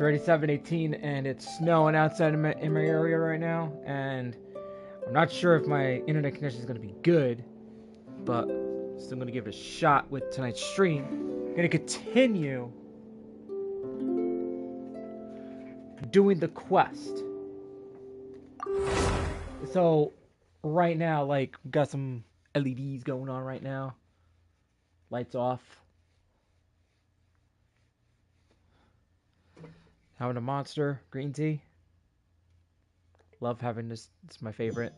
It's already 7:18 and it's snowing outside in my area right now, and I'm not sure if my internet connection is going to be good, but still going to give it a shot with tonight's stream. I'm going to continue doing the quest. So right now, like, we got some LEDs going on right now. Lights off. Having a monster, green tea. Love having this. It's my favorite.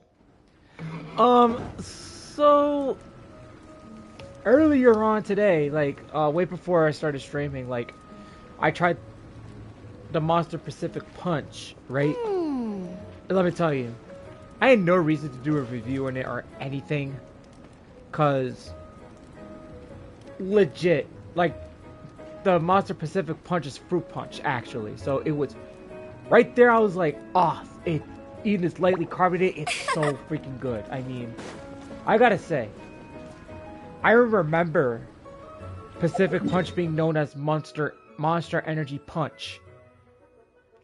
So earlier on today, like, way before I started streaming, like, I tried the Monster Pacific Punch, right? Let me tell you, I had no reason to do a review on it or anything, cause legit, like, the Monster Pacific Punch is fruit punch, actually. So it was right there. I was like, oh, it even it's lightly carbonated. It's so freaking good. I mean, I gotta say, I remember Pacific Punch being known as Monster Energy Punch.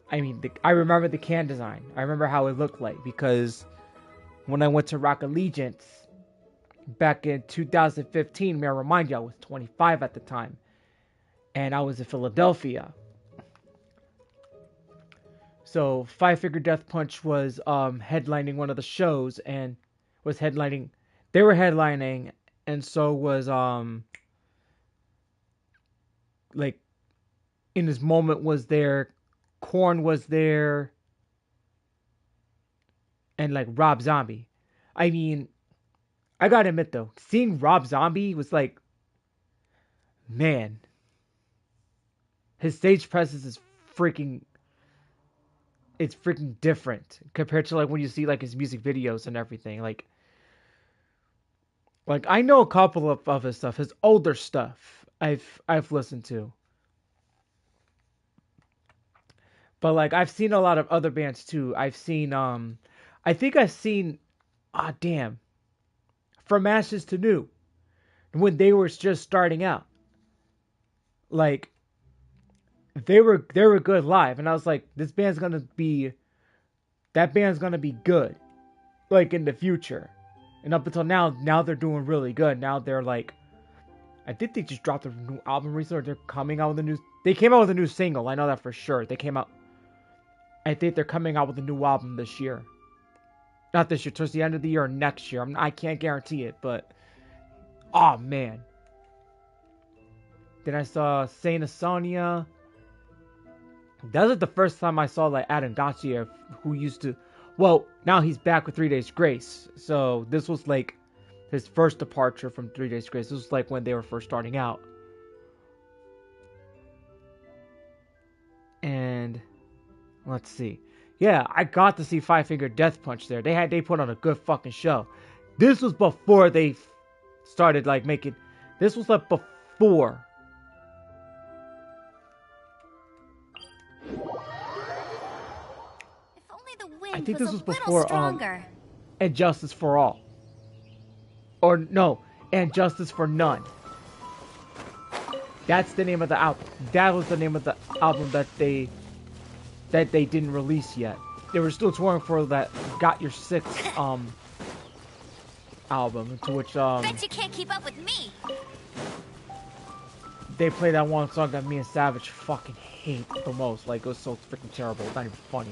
I mean, I remember the can design. I remember how it looked like, because when I went to Rock Allegiance back in 2015, may I remind you, I was 25 at the time, and I was in Philadelphia. So Five Finger Death Punch was headlining one of the shows, and was headlining. They were headlining, and so was like, In His Moment was there. Korn was there, and like Rob Zombie. I mean, I gotta admit though, seeing Rob Zombie was like, man, his stage presence is freaking, it's freaking different compared to like when you see like his music videos and everything. Like I know a couple of his stuff, his older stuff I've listened to. But like, I've seen a lot of other bands too. I've seen I think I've seen From Ashes to New, when they were just starting out. Like, they were good live, and I was like, that band's gonna be good, like, in the future. And up until now they're doing really good. Now they're like, I think they just dropped a new album recently, or they're coming out with they came out with a new single. I know that for sure. I think they're coming out with a new album this year. Not this year, towards the end of the year or next year. I can't guarantee it, but oh man. Then I saw Saint Sonia. That was like the first time I saw like Adam Gotcha, who used to, well, now he's back with 3 Days Grace. So this was like his first departure from 3 Days Grace. This was like when they were first starting out. And let's see. Yeah, I got to see Five Finger Death Punch there. They put on a good fucking show. This was before they started like making. This was like before. If only the wind I think was this was a little before stronger. And Justice for All. Or no, And Justice for None. That's the name of the album. That was the name of the album that they didn't release yet. They were still touring for that Got Your Six album, to which Bet you can't keep up with me. they play that one song that me and Savage fucking hate the most. Like, it was so freaking terrible. It's not even funny.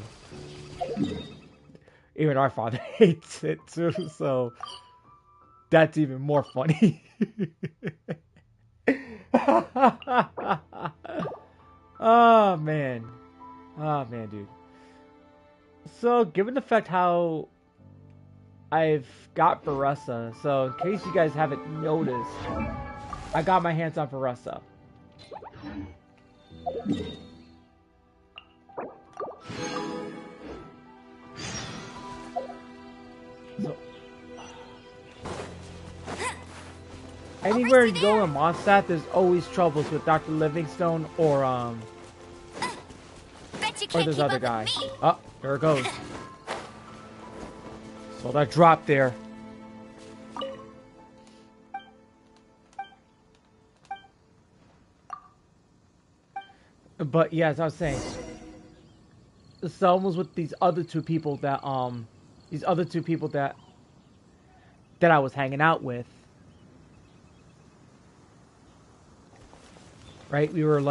Even our father hates it too, so that's even more funny. Oh man, dude. So, given the fact how I've got Baressa, so in case you guys haven't noticed, I got my hands on Baressa. So, anywhere you go in Mondstadt, there's always troubles with Dr. Livingstone or this other guy. Oh, there it goes. So that drop there. But yeah, as I was saying, the cell was with these other two people that that I was hanging out with. Right? We were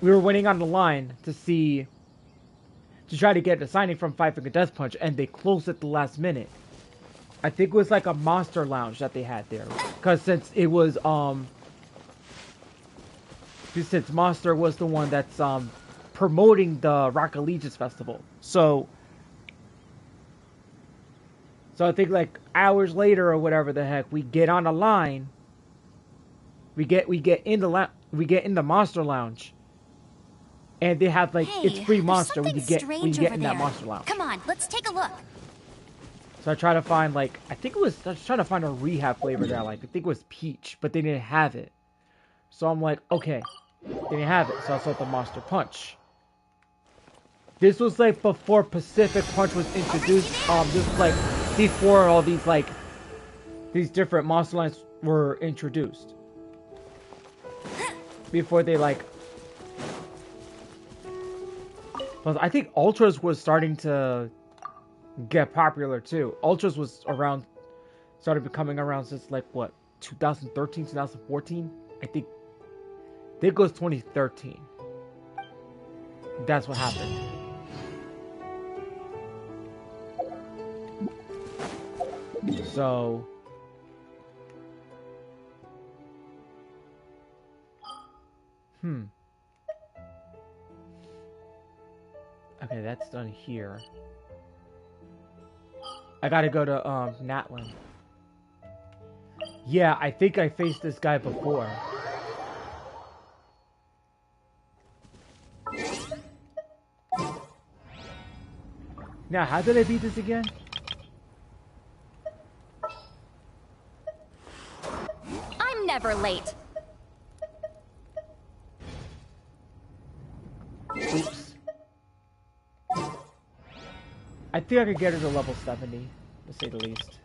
waiting on the line to try to get a signing from Five Finger Death Punch, and they closed at the last minute. I think it was like a monster lounge that they had there, because since Monster was the one that's promoting the Rock Allegiance Festival, so I think like hours later or whatever the heck, we get on the line. We get in the Monster Lounge, and they have like it's free Monster when you get in that Monster Lounge. Come on, let's take a look. So I try to find I was trying to find a rehab flavor that I like. I think it was peach, but they didn't have it. So I'm like, okay, they didn't have it. So I sought the Monster Punch. This was like before Pacific Punch was introduced. This was like before all these these different monster lines were introduced. Before they but I think Ultras was starting to get popular too. Ultras was started becoming around since like what, 2013, 2014? I think it goes 2013. That's what happened. So okay, that's done here. I gotta go to Natlin. Yeah, I think I faced this guy before. Now, how did I beat this again? I'm never late. Oops. I think I could get her to level 70, to say the least.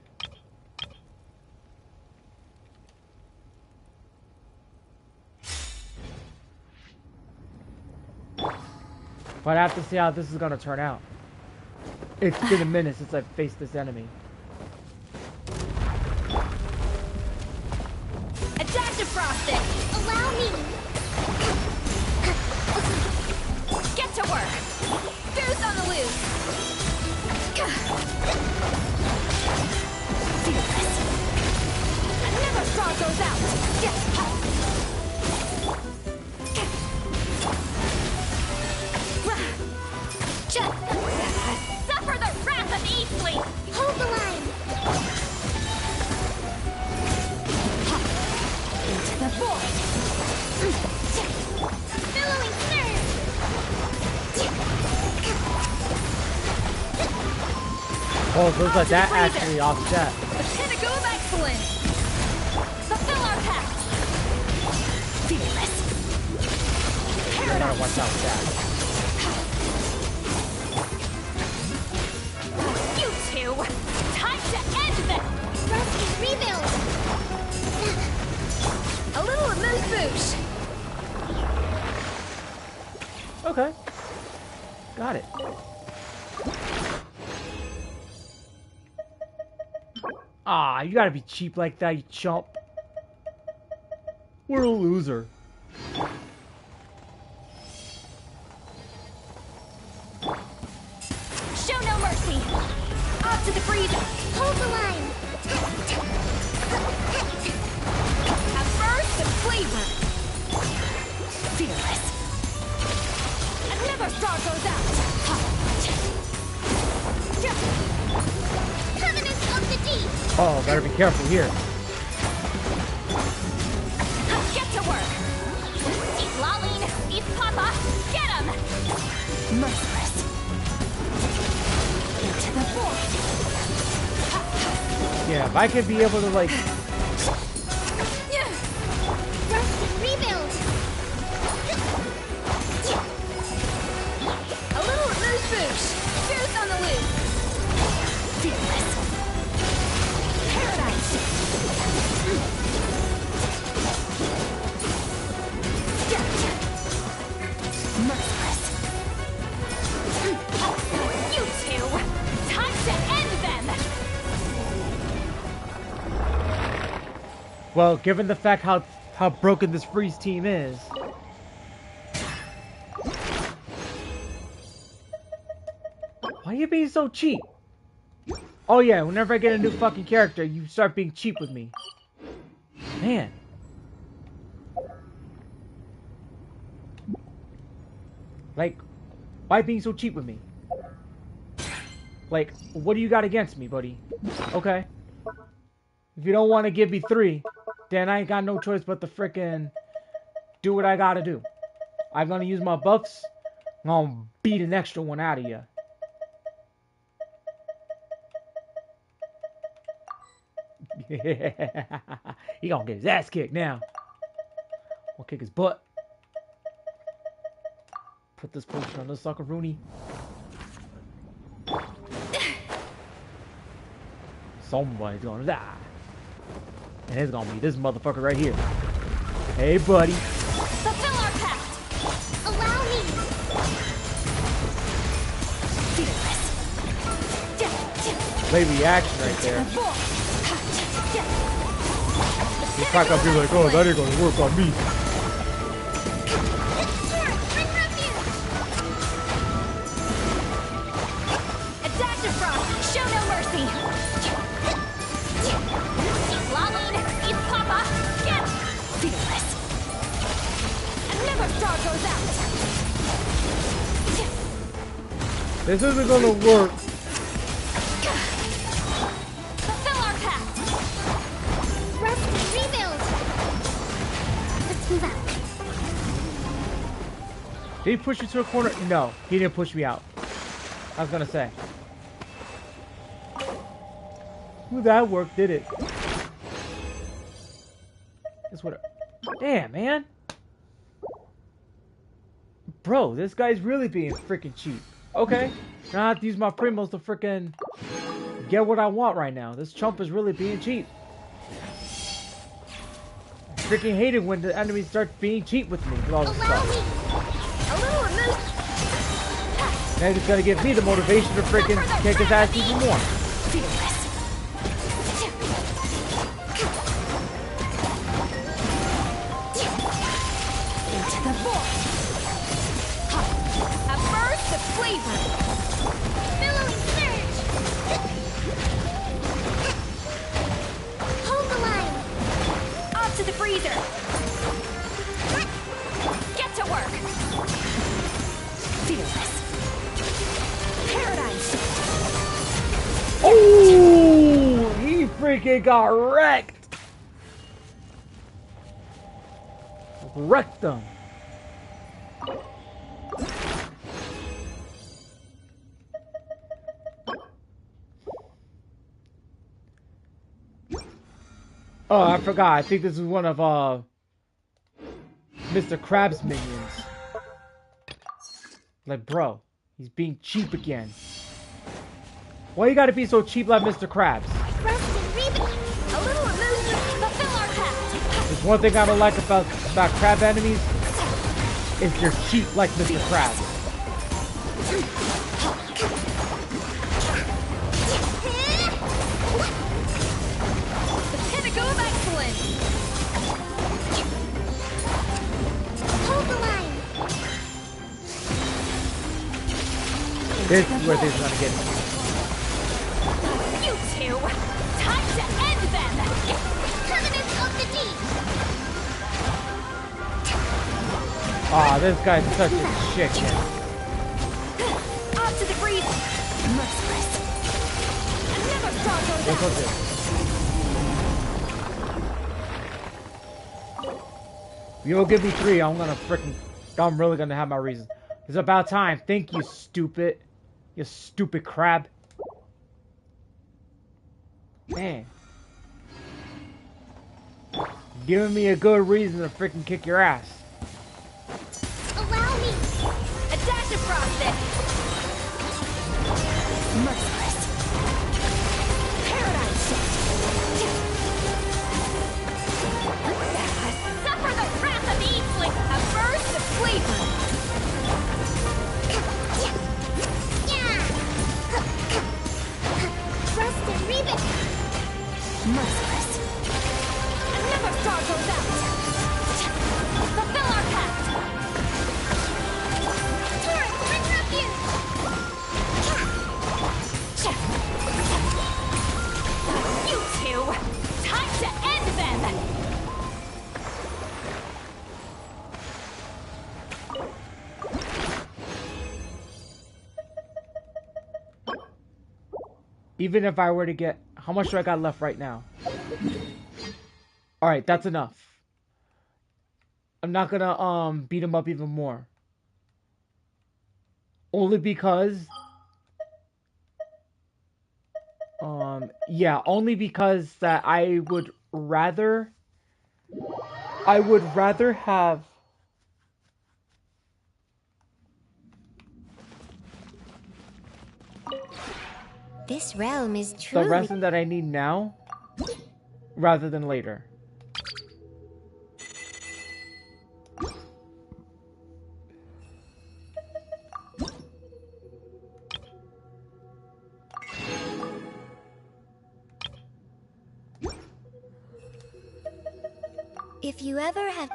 But I have to see how this is gonna turn out. It's been a minute since I've faced this enemy. Adaptive frosting! Allow me! Get to work! Boost on the loose! Feel this! Another straw goes out! Suffer the wrath of Eastleaf! Hold the line! Into the void! Billowing nerve! Oh, it looks like that actually offset. The pinnacle of excellence! Fulfill our pact! Fearless! I gotta watch out with that. You two! Time to end this! Rest and rebuild! A little amuse-bouche! Okay. Got it. Ah, you gotta be cheap like that, you chump. We're a loser. Show no mercy! Off to the freezer! Hold the line! A burst of flavor! Fearless! Another star goes out! Covenant of the deep! Oh, better be careful here. Get to work! Eat Laline! Eat Papa! Get him! Merciless! Into the void! Yeah, if I could be able to Rest and rebuild! A little amuse-bouche! Boost on the loose! Fearless! Paradise! Well, given the fact how broken this freeze team is. Why are you being so cheap? Oh yeah, whenever I get a new fucking character, you start being cheap with me. Man. Like, why being so cheap with me? Like, what do you got against me, buddy? Okay. If you don't want to give me 3, then I ain't got no choice but to frickin' do what I gotta do. I'm gonna use my buffs. I'm gonna beat an extra one out of you. He gonna get his ass kicked now. We'll kick his butt. Put this potion on the sucker Rooney. Somebody's gonna die. And it's gonna be this motherfucker right here. Hey, buddy. Fulfill our pact. Allow me. Late reaction right there. He's probably gonna be like, oh, that ain't gonna work on me. Adaptive Frost, show no mercy. Lolene, eat Papa, get fearless. Never star goes out. This isn't gonna work. Fulfill our pact. Rest and rebuild. Let's move out. Did he push you to a corner? No, he didn't push me out. I was gonna say. Well, that worked, did it? That's what. Damn, man. Bro, this guy's really being freaking cheap. Okay, now I have to use my primos to freaking get what I want right now. This chump is really being cheap. I freaking hate it when the enemies start being cheap with me with all this Allow stuff. me. A little emotion. Now he's gonna give me the motivation to freaking kick his ass even more. Fearless. Into the void. A burst of flavor. Billowing surge. Hold the line. Off to the freezer. Get to work. Fearless. Paradigm shift. Oh, he freaking got wrecked. Wrecked them. Oh, I forgot. I think this is one of Mr. Krabs' minions. Like, bro, he's being cheap again. Why you gotta be so cheap like Mr. Krabs? Rest and rebuild. A little illusion. Fulfill our pact. There's one thing I don't like about crab enemies is they're cheap like Mr. Krabs. The pinnacle of excellence. Hold the line. This is where this is gonna get me. You two. Time to end them. Terminus of the deep. Aw, this guy's such a chicken. Off to the breeze. Merciless. Never saw those This was it. If you don't give me 3, I'm really gonna have my reasons. It's about time. Thank you, stupid. You stupid crab. Man. Giving me a good reason to freaking kick your ass. Allow me. A dash of frosted. Merciless. Paradigm shift. Suffer the wrath of the Eastling. A burst of flavor. Rest and rebuild. Merciless. Never Even if I were to get... How much do I got left right now? Alright, that's enough. I'm not gonna beat him up even more. Only because... yeah, only because that I would rather have... This realm is truly... the resin that I need now, rather than later. If you ever have...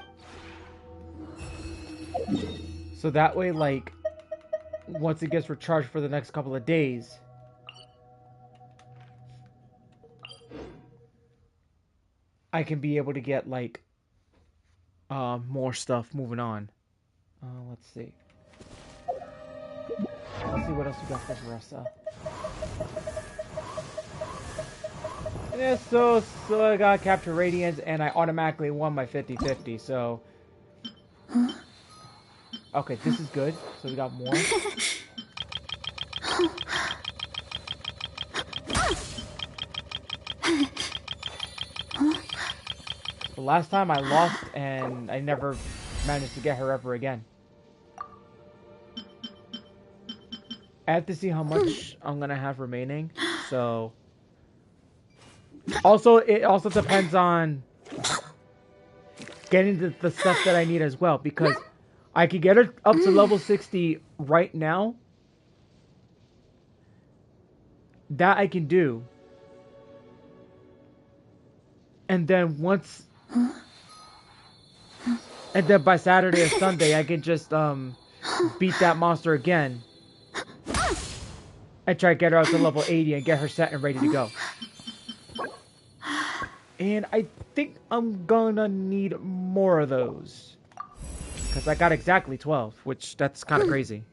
So that way, like, once it gets recharged for the next couple of days, I can be able to get, like, more stuff moving on. Let's see. Let's see what else we got for Veressa. Yeah, so I got Capture Radiance, and I automatically won my 50-50, so... Okay, this is good. So we got more. The last time I lost, and I never managed to get her ever again. I have to see how much I'm gonna have remaining, so... Also, it also depends on getting the stuff that I need as well, because I could get her up to level 60 right now. That I can do. And then once... And then by Saturday or Sunday, I can just beat that monster again. And try to get her up to level 80 and get her set and ready to go. And I think I'm gonna need more of those. Because I got exactly 12, which that's kind of crazy.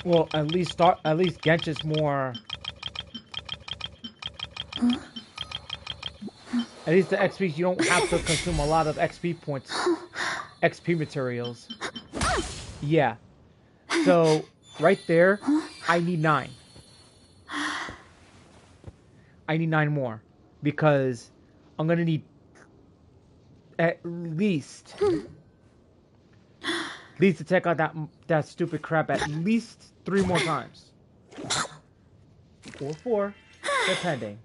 Well, at least Genshin's more... At least the XP, you don't have to consume a lot of XP points. XP materials. Yeah. So, right there, I need 9. I need 9 more. Because I'm gonna need at least to take out that stupid crap at least 3 more times. Or 4, depending.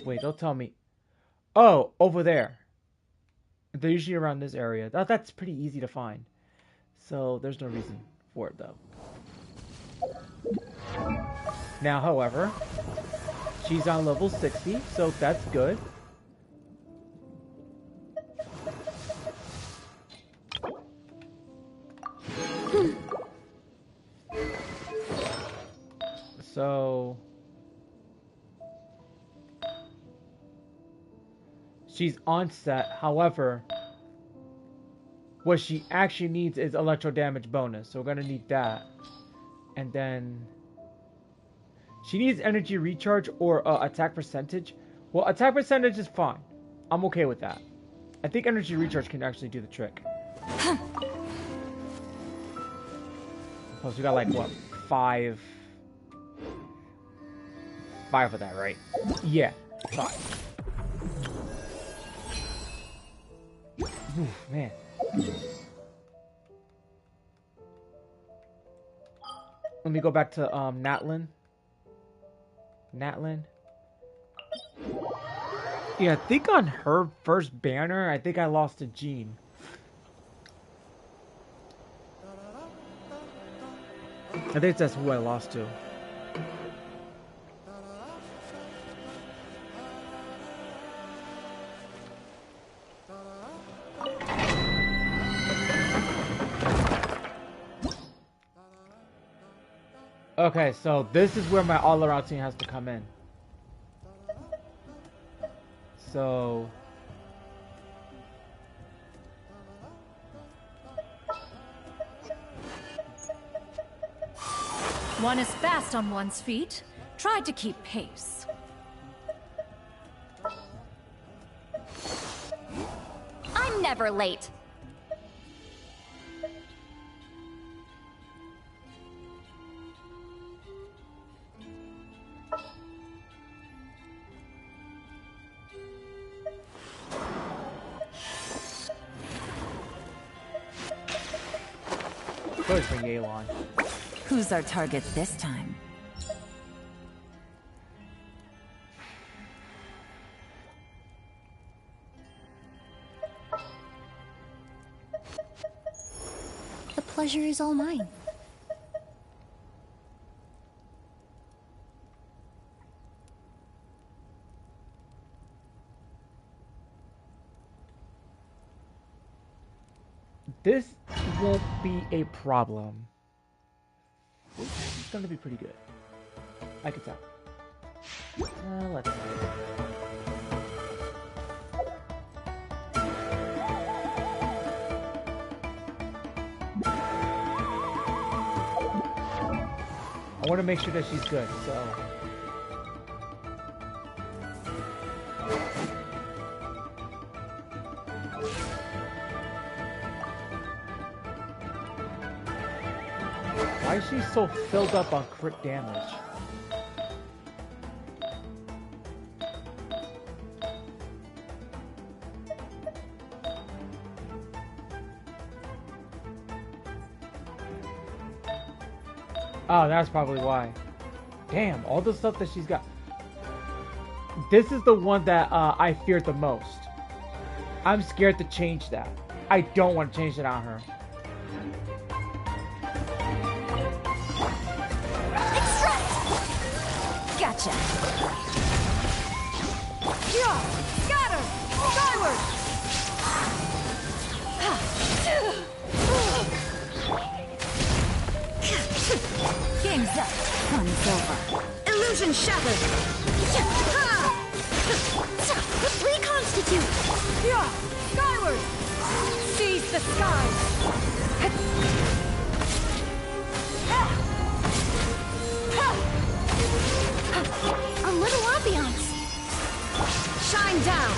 Wait, don't tell me. Oh, over there. They're usually around this area. That's pretty easy to find. So there's no reason for it though. Now, however, she's on level 60, so that's good. So she's on set. However, what she actually needs is electro damage bonus. So we're gonna need that. And then she needs energy recharge or attack percentage. Well, attack percentage is fine. I'm okay with that. I think energy recharge can actually do the trick. Plus we got like what, 5 of that, right? Yeah, 5. Oof, man. Let me go back to Natlin. Yeah, I think on her first banner, I think I lost to Jean. I think that's who I lost to. Okay, so this is where my all-around team has to come in. So... One is fast on one's feet. Try to keep pace. I'm never late. Good for Yelan. Who's our target this time? The pleasure is all mine. This won't be a problem. It's gonna be pretty good. I can tell. Let's see. I want to make sure that she's good, so... Why is she so filled up on crit damage? Oh, that's probably why. Damn, all the stuff that she's got. This is the one that I feared the most. I'm scared to change that. I don't want to change it on her. Gotcha. Yeah, scatter, skyward. Game's up. Fun's over. Illusion shattered. Reconstitute. Yeah, skyward. Seize the skies. A little ambiance. Shine down.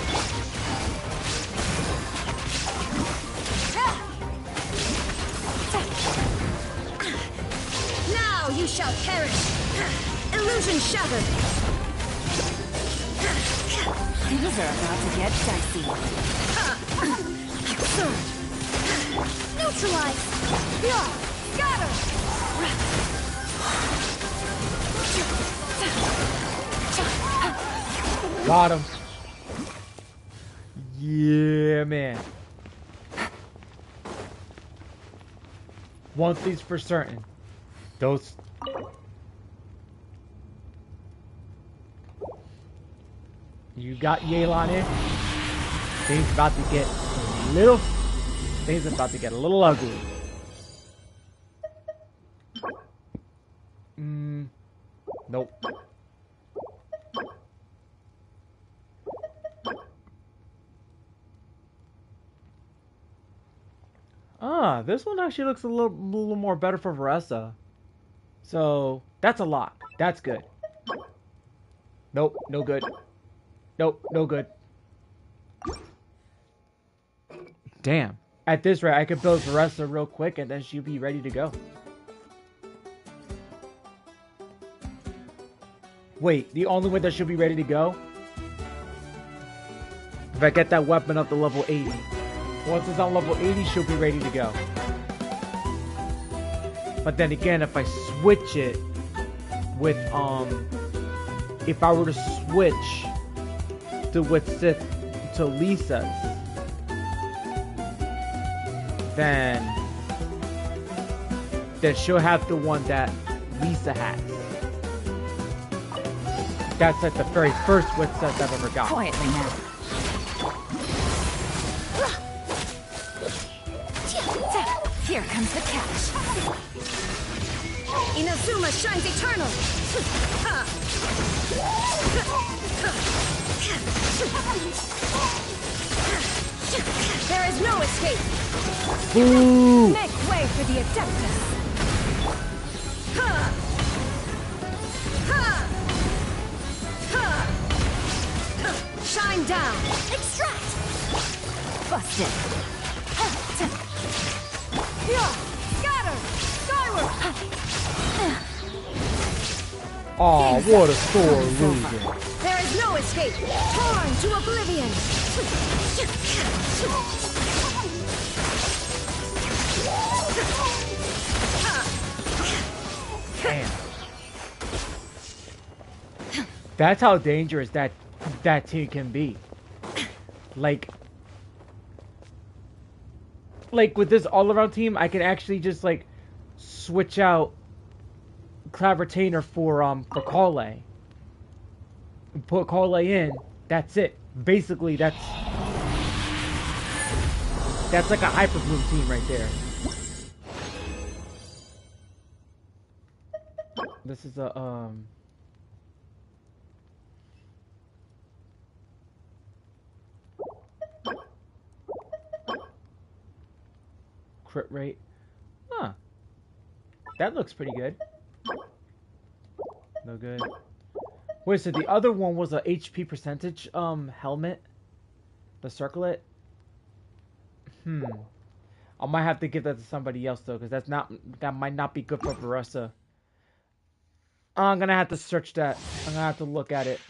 Now you shall perish. Illusion shattered. Things are about to get dicey. Neutralize. Yeah, scatter. Got him. Yeah, man. One thing's for certain. Those... You got Yelan in. Things about to get a little... Things about to get a little ugly. Nope. Ah, this one actually looks a little more better for Varessa. So, that's a lot. That's good. Nope, no good. Nope, no good. Damn. At this rate, I could build Varessa real quick and then she'll be ready to go. Wait, the only way that she'll be ready to go? If I get that weapon up to level 80. Once it's on level 80, she'll be ready to go. But then again, if I switch it with, if I were to switch to to Lisa's, then she'll have the one that Lisa has. That's like the very first whip set I've ever got. Quietly now. Here comes the catch. Enough Suma shines eternal. There is no escape. Ooh. Make way for the Adeptus. Shine down. Extract! Busted. Scatter. Skyward. Aw, what a sore loser. There is no escape. Torn to oblivion. Damn. That's how dangerous that team can be. Like with this all-around team, I can actually just like switch out Cloud Retainer for Kale. And put Kale in. That's it. Basically, that's like a Hyper Bloom team right there. This is a crit rate. Huh. That looks pretty good. No good. Wait, so the other one was a HP percentage helmet? The circlet? I might have to give that to somebody else though, because that might not be good for Baressa. I'm gonna have to search that. I'm gonna have to look at it.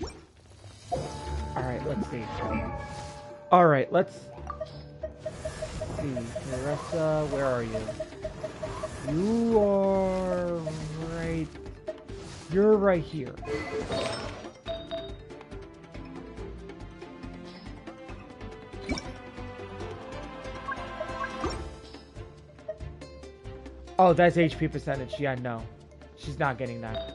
Alright, let's see. Alright, let's see. Baressa, where are you? You are right. You're right here. Oh, that's HP percentage. Yeah, no. She's not getting that.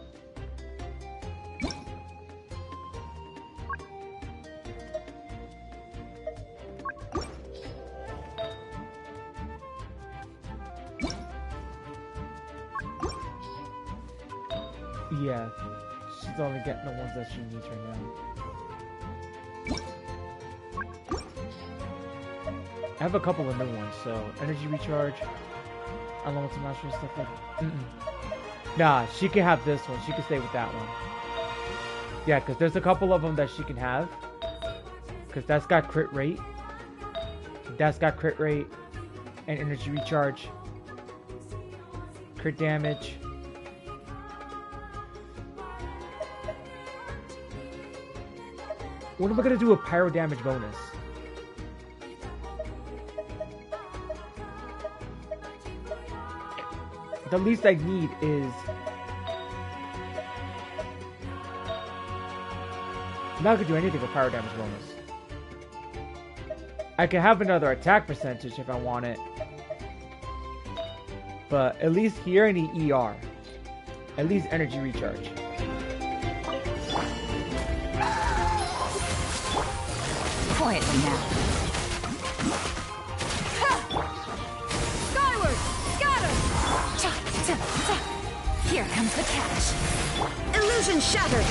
Yeah, she's only getting the ones that she needs right now. I have a couple of new ones, so energy recharge, unlimited mastery, stuff like that. Nah, she can have this one. She can stay with that one. Yeah, because there's a couple of them that she can have. Because that's got crit rate. That's got crit rate and energy recharge. Crit damage. When am I going to do a pyro damage bonus? The least I need is... I'm not going to do anything with pyro damage bonus. I can have another attack percentage if I want it. But at least here I need ER. At least energy recharge. Quietly now. Skyward! Scatter! Here comes the catch. Illusion shattered.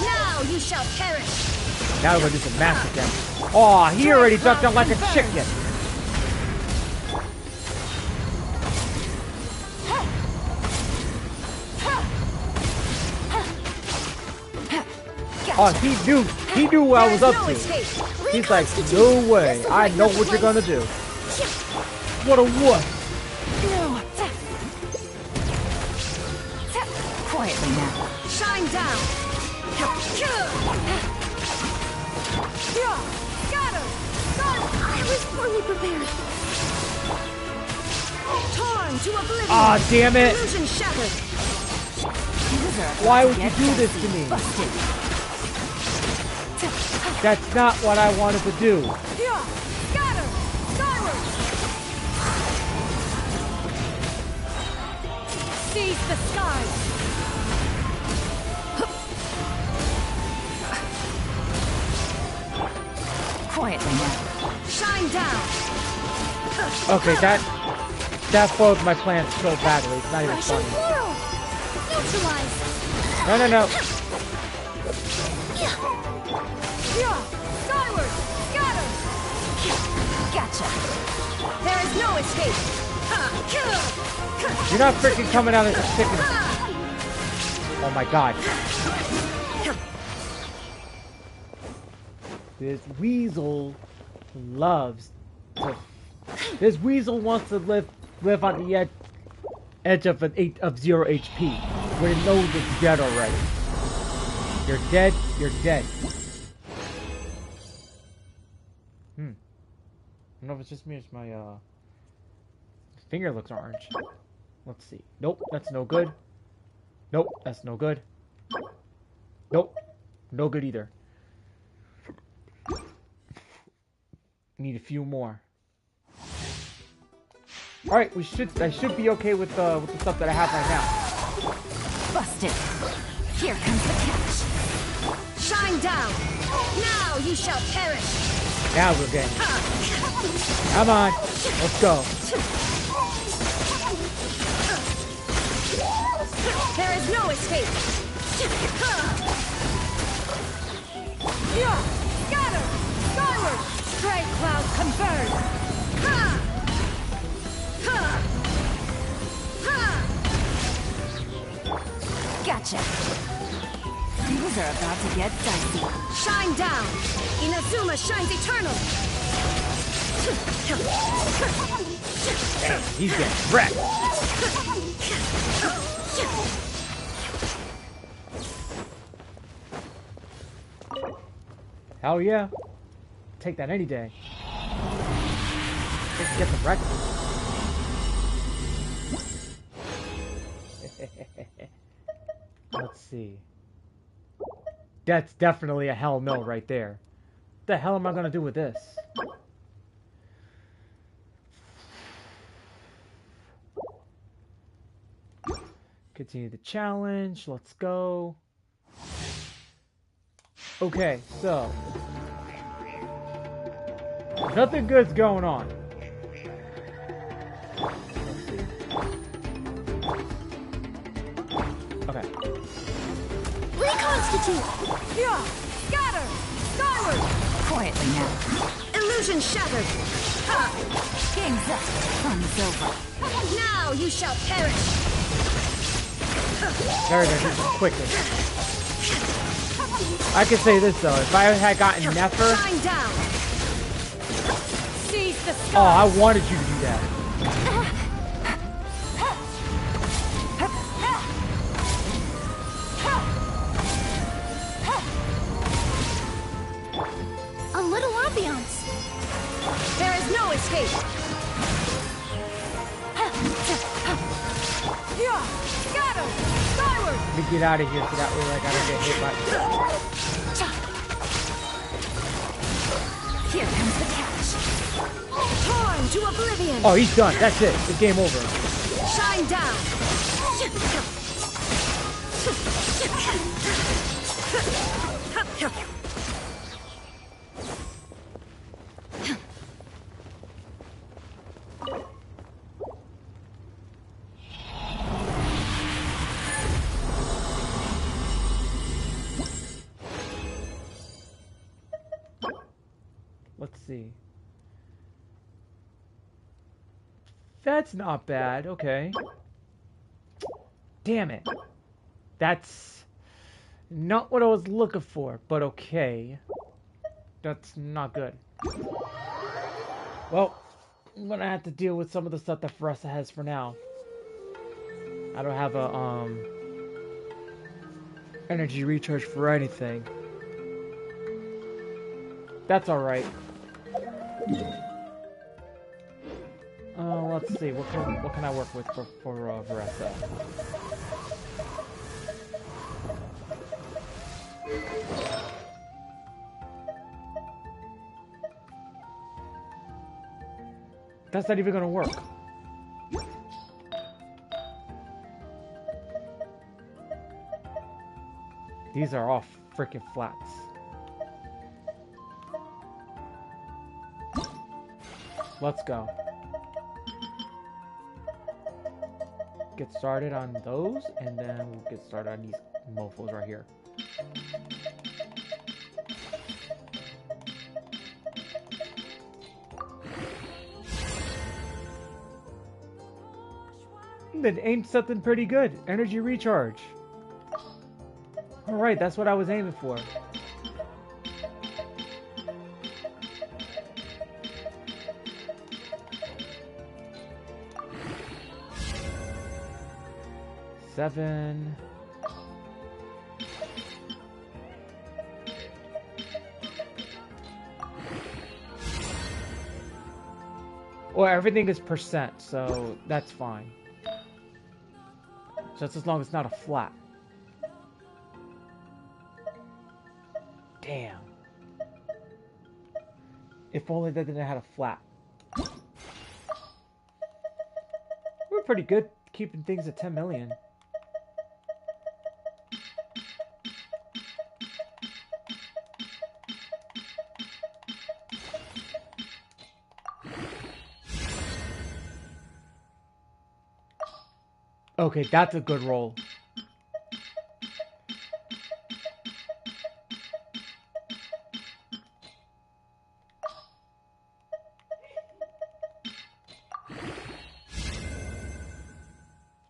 Now you shall perish. Now we're gonna do some massive damage. Oh, he already ducked out like a chicken. Oh, he knew what I was up to. He's like, no way, I know what you're gonna do. What a what? Quietly now. Shine down. Scatter. I was poorly prepared. Torn to oblivion. Ah, damn it. Illusion shattered. Why would you do this to me? That's not what I wanted to do. Scatter. Skyward. Seize the skies. Quietly now. Shine down. Okay, that foiled my plans so badly. It's not even funny. Neutralize! No, no, no. Yeah! Skyward! Scatter! Gotcha! There is no escape! You're not freaking coming out of the chicken. Oh my god. This weasel loves to... This weasel wants to live on the edge of 0 HP, when it knows it's dead already. You're dead, you're dead. I don't know if it's just me or it's my finger looks orange. Let's see. Nope, that's no good. Nope, that's no good. Nope, no good either. Need a few more. All right, I should be okay with the stuff that I have right now. Busted! Here comes the catch! Shine down! Now you shall perish! Now we're getting. Come on, let's go. There is no escape! Yeah! Scatter! Skyward! Stray cloud converge! Gotcha! Things are about to get dicey. Shine down! Inazuma shines eternal! Damn, he's getting wrecked. Hell yeah. Take that any day. Let's get the wreck. Let's see. That's definitely a hell no right there. What the hell am I gonna do with this? Continue the challenge. Let's go. Okay, so nothing good's going on. Let's see. Okay. Reconstitute! Yeah! Scatter! Skyward! Quietly now. Illusion shattered! Ha! Game's up. Fun's over. Now you shall perish! There it is, quickly. I can say this though, if I had gotten Nefer... Shine down! Seize the sky! Oh, I wanted you to do that. A little ambiance. There is no escape! Yeah! Scatter! Skyward! Let me get out of here so that way like, I don't get hit by... Here comes the catch. Torn to oblivion! Oh, he's done. That's it. It's game over. Shine down! Let's see. That's not bad. Okay. Damn it. That's not what I was looking for, but okay. That's not good. Well, I'm gonna have to deal with some of the stuff that Faressa has for now. I don't have a energy recharge for anything. That's alright. Let's see. What can I work with for Faressa? That's not even gonna work. These are all freaking flats. Let's go. get started on those, and then we'll get started on these mofos right here. Then aimed something pretty good. Energy recharge. Alright, that's what I was aiming for. Seven. Well, everything is percent, so that's fine. Just as long as it's not a flat. Damn. If only they didn't have a flat. We're pretty good keeping things at 10 million. Okay, that's a good roll.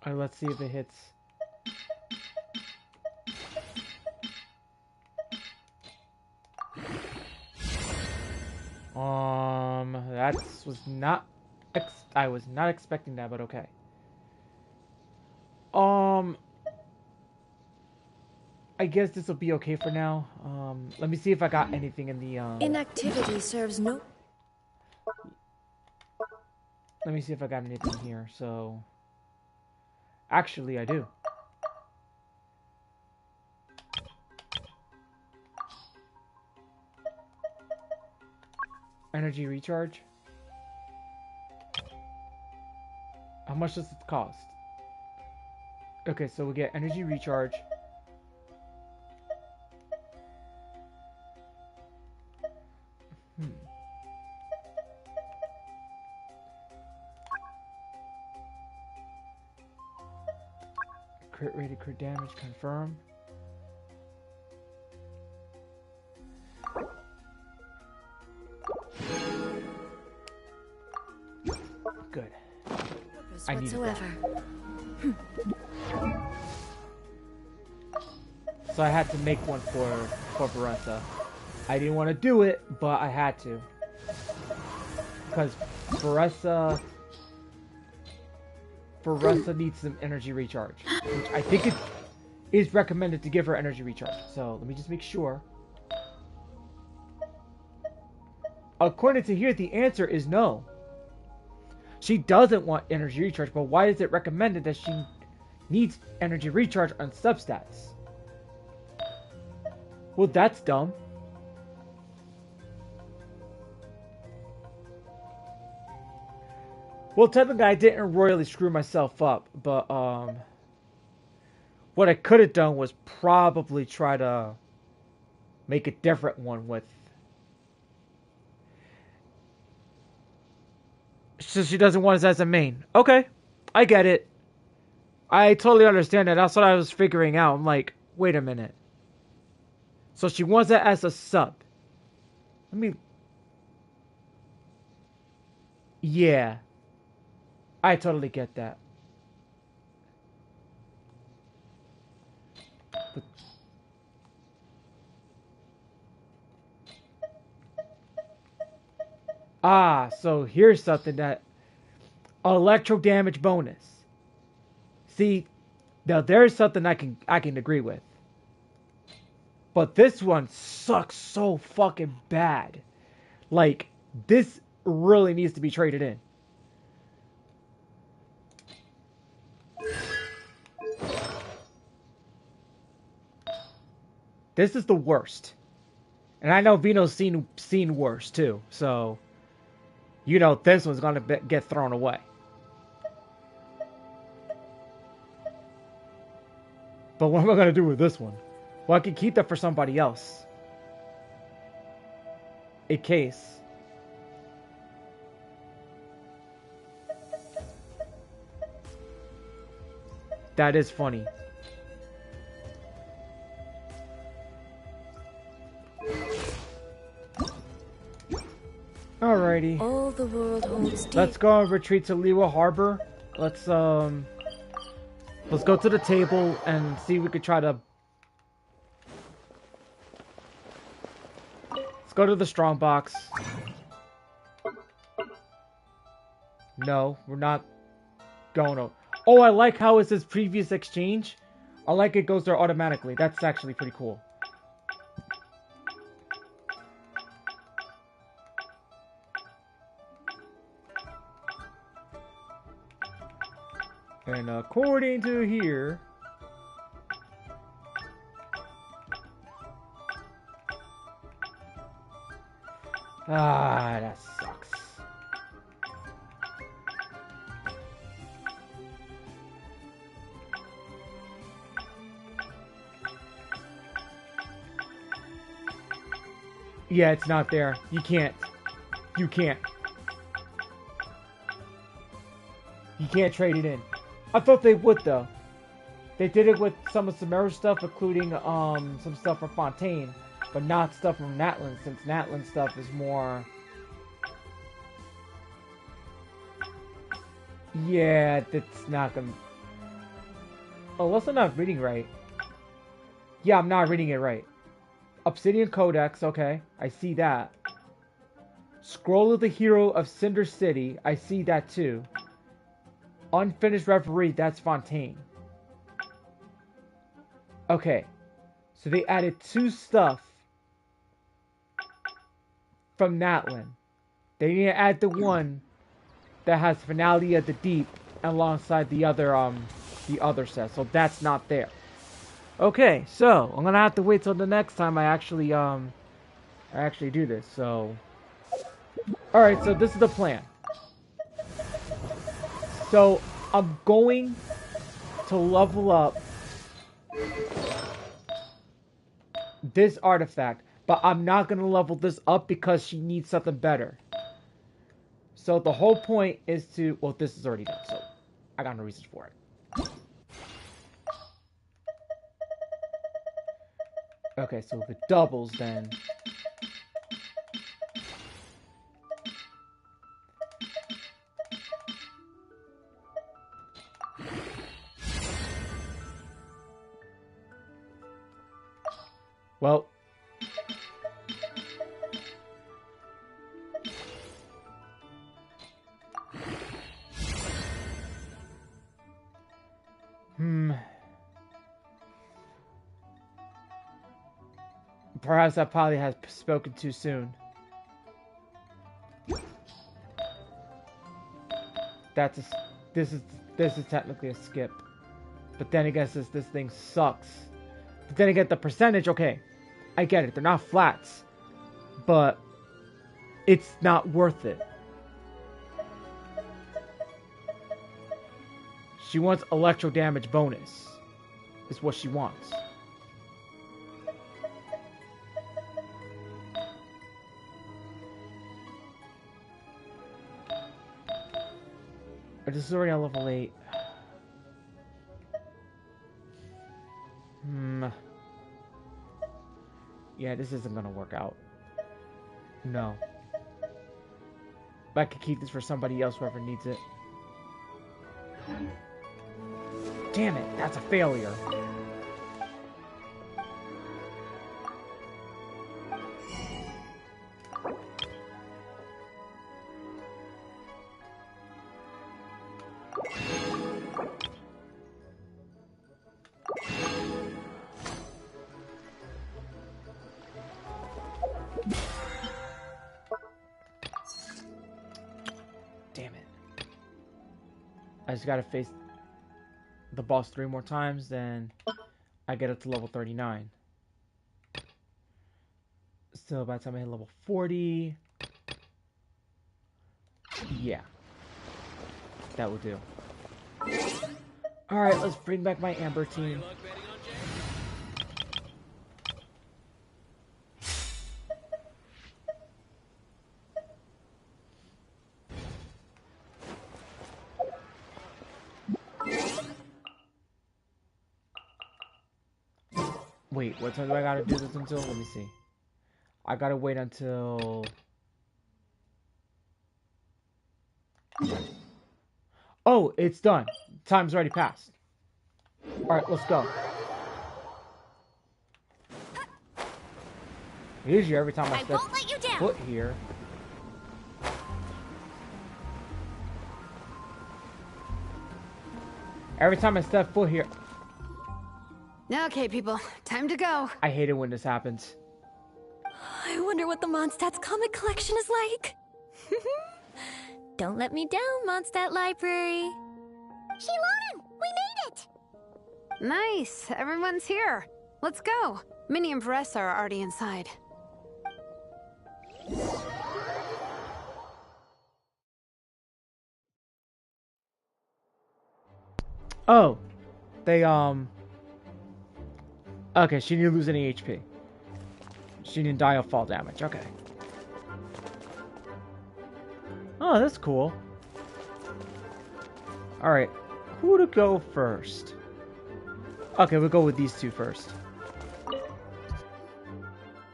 Alright, let's see if it hits. That was not... I was not expecting that, but okay. I guess this will be okay for now. Let me see if I got anything in the, Inactivity serves no... Let me see if I got anything here, so... Actually, I do. Energy recharge. How much does it cost? Okay, so we get energy recharge. Crit rated, crit damage, confirm. Good. I need that. So I had to make one for Varessa. I didn't want to do it, but I had to. Because Varessa needs some energy recharge, which I think it is recommended to give her energy recharge. So let me just make sure. According to here, the answer is no. She doesn't want energy recharge, but why is it recommended that she needs energy recharge on substats? Well, that's dumb. Well, technically, I didn't royally screw myself up, but what I could have done was probably try to make a different one with. So she doesn't want us as a main. Okay, I get it. I totally understand that. That's what I was figuring out. I'm like, wait a minute. So she wants that as a sub. I mean, yeah. I totally get that. But... so here's something that... Electro damage bonus. See, now there's something I can agree with. But this one sucks so fucking bad. Like, this really needs to be traded in. This is the worst. And I know Vino's seen worse too. So, you know this one's going to get thrown away. But what am I going to do with this one? Well, I can keep that for somebody else. In case. That is funny. Alrighty. All the world holds deep. Let's go and retreat to Liwa Harbor. Let's go to the table and see if we could try to. Let's go to the strong box. No, we're not going to. Oh, I like how it says previous exchange. I like it goes there automatically. That's actually pretty cool. And according to here, that sucks. Yeah, it's not there. You can't. You can't. You can't trade it in. I thought they would, though. They did it with some of Samara's stuff, including some stuff from Fontaine, but not stuff from Natlan, since Natlan stuff is more... Yeah, that's not gonna... Oh, unless I'm not reading right. Yeah, I'm not reading it right. Obsidian Codex, okay. I see that. Scroll of the Hero of Cinder City, I see that too. Unfinished Referee, that's Fontaine. Okay. So they added 2 stuff from Natlan. They didn't add the one that has Finale of the Deep alongside the other set. So that's not there. Okay, so I'm gonna have to wait till the next time I actually do this. So alright, so this is the plan. So, I'm going to level up this artifact, but I'm not going to level this up because she needs something better. So, the whole point is to... Well, this is already done, so I got no reasons for it. Okay, so if it doubles, then... Well, perhaps I probably have spoken too soon. This is technically a skip, but then again, since this thing sucks. But then again, the percentage, okay, I get it. They're not flats, but it's not worth it. She wants electro damage bonus, is what she wants. This is already on level 8. Yeah, this isn't gonna work out. No. But I could keep this for somebody else, whoever needs it. Damn it, that's a failure. I just gotta face the boss 3 more times, then I get up to level 39. So by the time I hit level 40, yeah, that will do. Alright, let's bring back my Amber team. Wait, what time do I gotta do this until? Let me see. I gotta wait until... Oh, it's done. Time's already passed. Alright, let's go. Usually every time I step foot here... Every time I step foot here... Okay, people. Time to go. I hate it when this happens. I wonder what the Mondstadt's comic collection is like. Don't let me down, Mondstadt Library. Shilonen, we made it! Nice. Everyone's here. Let's go. Minnie and Varessa are already inside. Oh. They, Okay, she didn't lose any HP. She didn't die of fall damage. Okay. Oh, that's cool. Alright. Who to go first? Okay, we'll go with these two first.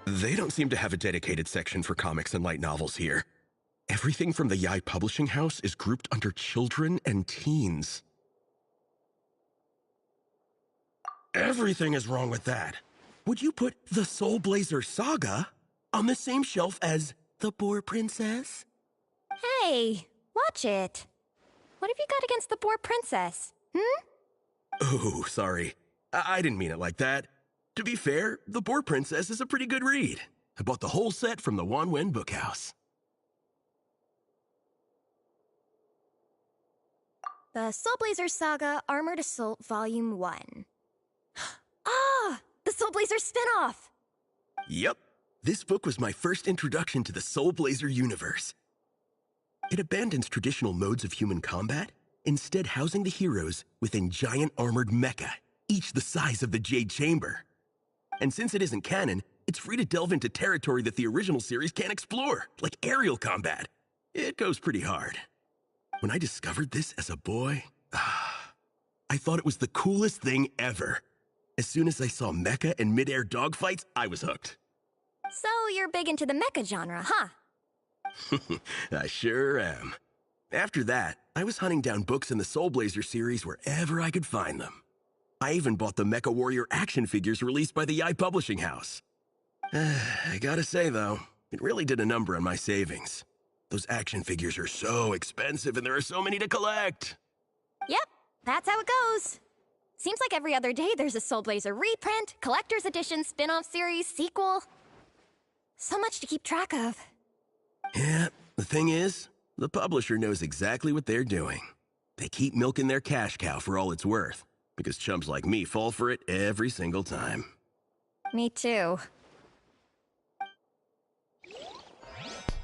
They don't seem to have a dedicated section for comics and light novels here. Everything from the Yai Publishing House is grouped under children and teens. Everything is wrong with that. Would you put the Soulblazer Saga on the same shelf as The Boar Princess? Hey, watch it. What have you got against the Boar Princess? Oh, sorry. I didn't mean it like that. To be fair, The Boar Princess is a pretty good read. I bought the whole set from the Wanwen Bookhouse. The Soulblazer Saga Armored Assault Volume 1. Ah! The Soulblazer spinoff! Yep. This book was my first introduction to the Soulblazer universe. It abandons traditional modes of human combat, instead housing the heroes within giant armored mecha, each the size of the Jade Chamber. And since it isn't canon, it's free to delve into territory that the original series can't explore, like aerial combat. It goes pretty hard. When I discovered this as a boy, I thought it was the coolest thing ever. As soon as I saw mecha and mid-air dogfights, I was hooked. So you're big into the mecha genre, huh? I sure am. After that, I was hunting down books in the Soulblazer series wherever I could find them. I even bought the Mecha Warrior action figures released by the Yai Publishing House. I gotta say, though, it really did a number on my savings. Those action figures are so expensive and there are so many to collect. Yep, that's how it goes. Seems like every other day there's a Soulblazer reprint, collector's edition, spin-off series, sequel. So much to keep track of. Yeah, the thing is, the publisher knows exactly what they're doing. They keep milking their cash cow for all it's worth, because chumps like me fall for it every single time. Me too.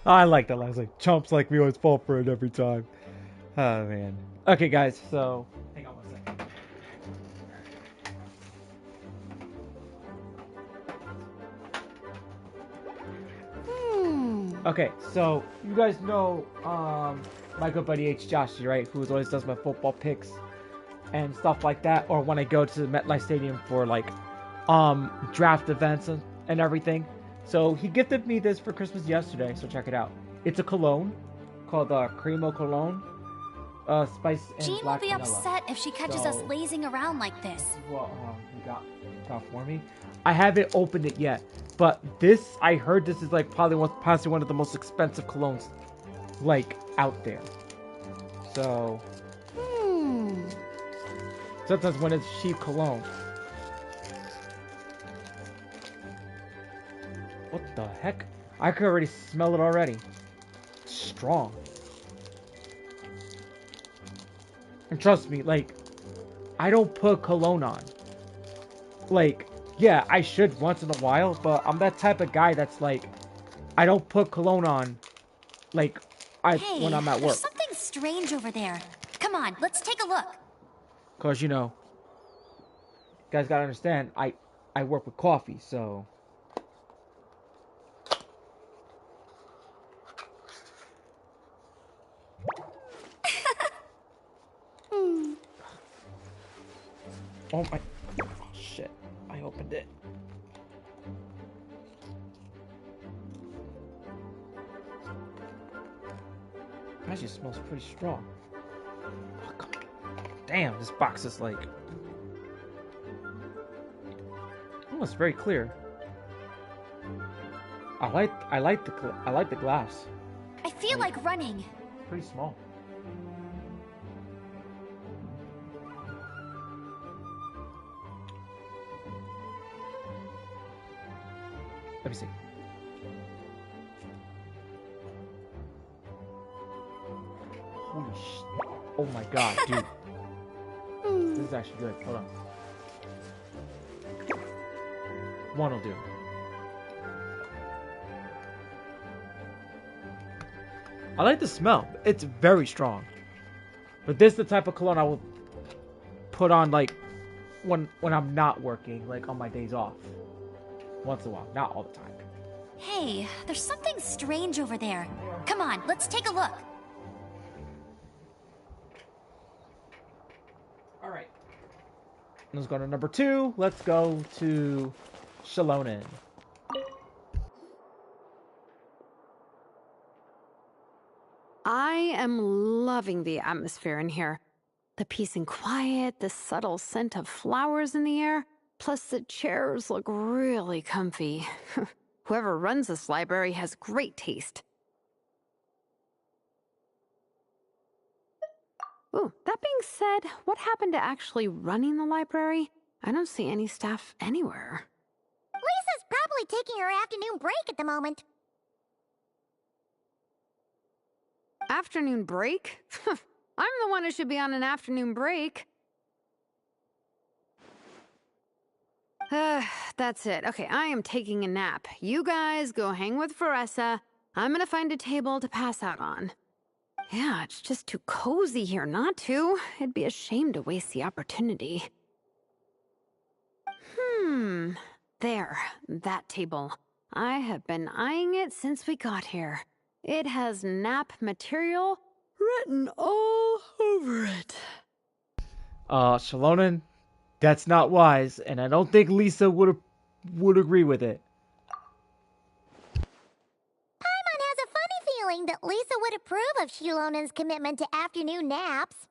Oh, I like that. I was like, chumps like me always fall for it every time. Oh, man. Okay, guys, so... Hang on one second. Okay, so you guys know my good buddy H. Joshy, right? Who always does my football picks and stuff like that, or when I go to the MetLife Stadium for like draft events and everything. So he gifted me this for Christmas yesterday, so check it out. It's a cologne called Cremo Cologne, spice and Jean black will be vanilla. upset if she catches us lazing around like this. This is what he got for me. I haven't opened it yet, but this, I heard this is like possibly one of the most expensive colognes like out there. So sometimes when it's cheap cologne. What the heck? I could already smell it already. It's strong. And trust me, like, I don't put cologne on. Like, yeah, I should once in a while, but I'm that type of guy that's like, I don't put cologne on, like, when I'm at work. There's something strange over there. Come on, let's take a look. Cause, you know, you guys gotta understand, I work with coffee, so... Oh my... Oh, shit. I hope opened it. Actually smells pretty strong. Oh, come on. Damn, this box is like... Oh, it's very clear. I like the glass. I feel like running. Pretty small. Let me see. Holy shit. Oh my god, dude. This is actually good. Hold on. One will do. I like the smell. It's very strong. But this is the type of cologne I will put on like when I'm not working, like on my days off. Once in a while, not all the time. Hey, there's something strange over there. Come on, let's take a look. Alright. Let's go to number 2. Let's go to Shalonen. I am loving the atmosphere in here. The peace and quiet, the subtle scent of flowers in the air, plus the chairs look really comfy. Whoever runs this library has great taste. Ooh, that being said, what happened to actually running the library? I don't see any staff anywhere. Lisa's probably taking her afternoon break at the moment. Afternoon break? I'm the one who should be on an afternoon break. That's it. Okay, I am taking a nap. You guys go hang with Faressa. I'm gonna find a table to pass out on. Yeah, it's just too cozy here not to. It'd be a shame to waste the opportunity. There, that table. I have been eyeing it since we got here. It has nap material written all over it. Shalonen, that's not wise, and I don't think Lisa would agree with it. Paimon has a funny feeling that Lisa would approve of Shalonen's commitment to afternoon naps.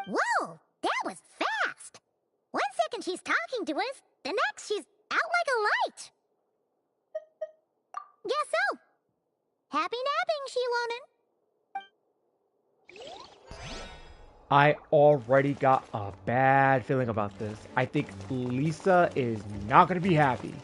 Whoa, that was fast! 1 second she's talking to us, the next she's out like a light. Guess so. Happy napping, Shalonen. I already got a bad feeling about this. I think Lisa is not going to be happy.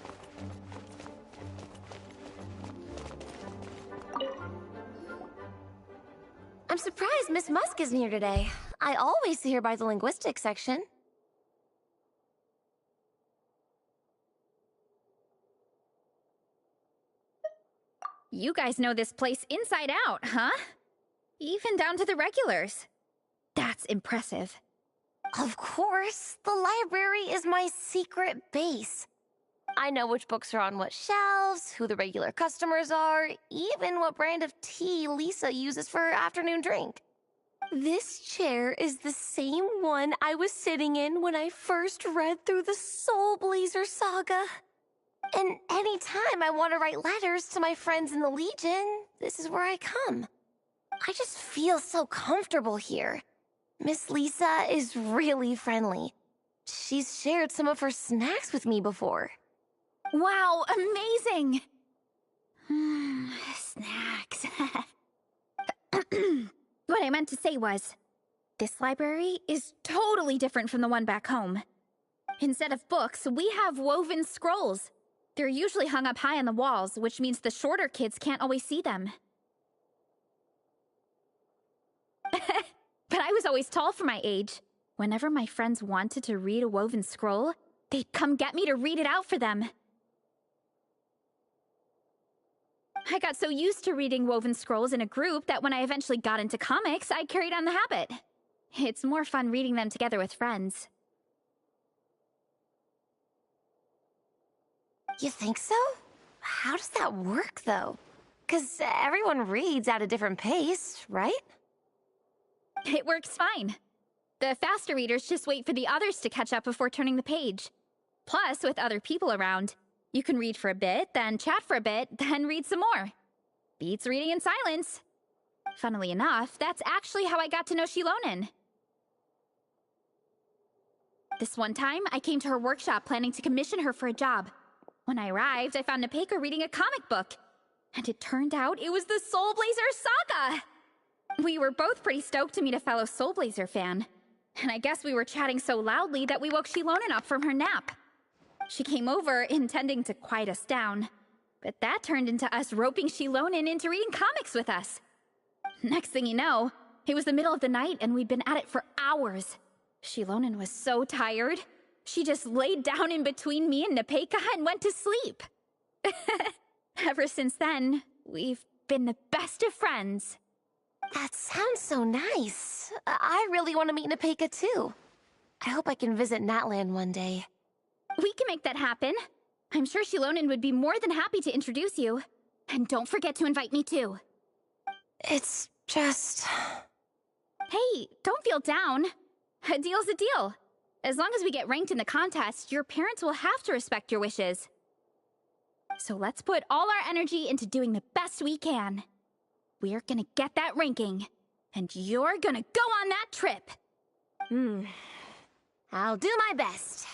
I'm surprised Miss Musk isn't here today. I always see her by the linguistics section. You guys know this place inside out, huh? Even down to the regulars. That's impressive. Of course, the library is my secret base. I know which books are on what shelves, who the regular customers are, even what brand of tea Lisa uses for her afternoon drink. This chair is the same one I was sitting in when I first read through the Soulblazer saga. And anytime I want to write letters to my friends in the Legion, this is where I come. I just feel so comfortable here. Miss Lisa is really friendly. She's shared some of her snacks with me before. Wow, amazing! Snacks. What I meant to say was, this library is totally different from the one back home. Instead of books, we have woven scrolls. They're usually hung up high on the walls, which means the shorter kids can't always see them. But I was always tall for my age. Whenever my friends wanted to read a woven scroll, they'd come get me to read it out for them. I got so used to reading woven scrolls in a group that when I eventually got into comics, I carried on the habit. It's more fun reading them together with friends. You think so? How does that work, though? 'Cause everyone reads at a different pace, right? It works fine. The faster readers just wait for the others to catch up before turning the page. Plus, with other people around, you can read for a bit, then chat for a bit, then read some more. Beats reading in silence. Funnily enough, that's actually how I got to know Shilonen. This one time, I came to her workshop planning to commission her for a job. When I arrived, I found Nepeka reading a comic book. And it turned out it was the Soulblazers saga! We were both pretty stoked to meet a fellow Soulblazer fan. And I guess we were chatting so loudly that we woke Shilonen up from her nap. She came over, intending to quiet us down. But that turned into us roping Shilonen into reading comics with us. Next thing you know, it was the middle of the night and we'd been at it for hours. Shilonen was so tired, she just laid down in between me and Nepeka and went to sleep. Ever since then, we've been the best of friends. That sounds so nice. I really want to meet Nepeka too. I hope I can visit Natland one day. We can make that happen. I'm sure Shilonen would be more than happy to introduce you. And don't forget to invite me too. It's just... Hey, don't feel down. A deal's a deal. As long as we get ranked in the contest, your parents will have to respect your wishes. So let's put all our energy into doing the best we can. We're gonna get that ranking, and you're gonna go on that trip. I'll do my best.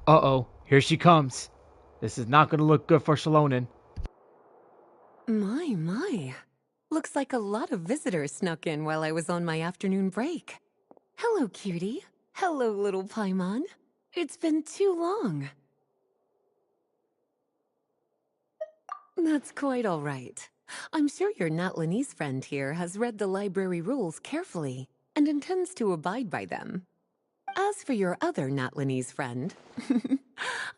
Uh-oh, here she comes. This is not gonna look good for Shilonen. My. Looks like a lot of visitors snuck in while I was on my afternoon break. Hello, cutie. Hello, little Paimon. It's been too long. That's quite all right. I'm sure your Natlanese friend here has read the library rules carefully and intends to abide by them. As for your other Natlanese friend,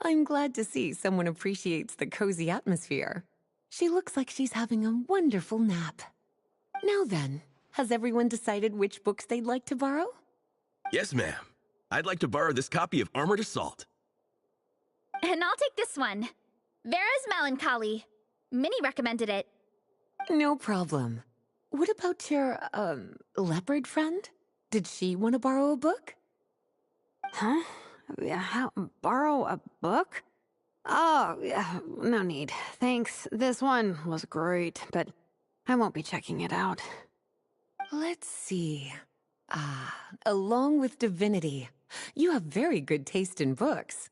I'm glad to see someone appreciates the cozy atmosphere. She looks like she's having a wonderful nap. Now then, has everyone decided which books they'd like to borrow? Yes, ma'am. I'd like to borrow this copy of Armored Assault. And I'll take this one. Vera's Melancholy. Minnie recommended it. No problem. What about your, leopard friend? Did she want to borrow a book? Huh? Borrow a book? Oh, yeah, no need. Thanks. This one was great, but I won't be checking it out. Let's see. Along with Divinity, you have very good taste in books.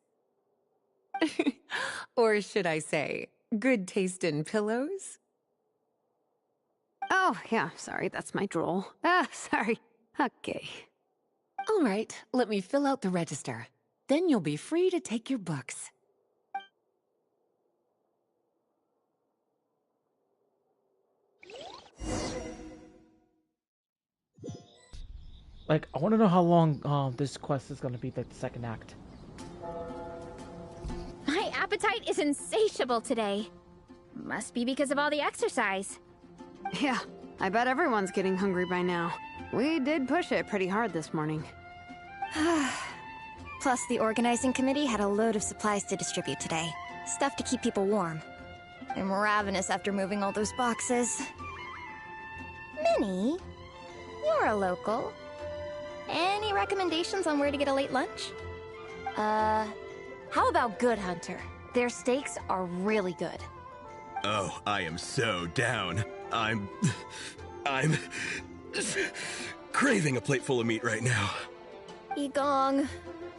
Or should I say, good taste in pillows? Oh, yeah, sorry, that's my drool. Sorry. Okay. All right, let me fill out the register. Then you'll be free to take your books. Like, I want to know how long this quest is going to be, like the second act. My appetite is insatiable today. Must be because of all the exercise. Yeah, I bet everyone's getting hungry by now. We did push it pretty hard this morning. Plus, the organizing committee had a load of supplies to distribute today. Stuff to keep people warm. I'm ravenous after moving all those boxes. Minnie, you're a local. Any recommendations on where to get a late lunch? How about Good Hunter? Their steaks are really good. Oh, I am so down. I'm craving a plate full of meat right now. Egong,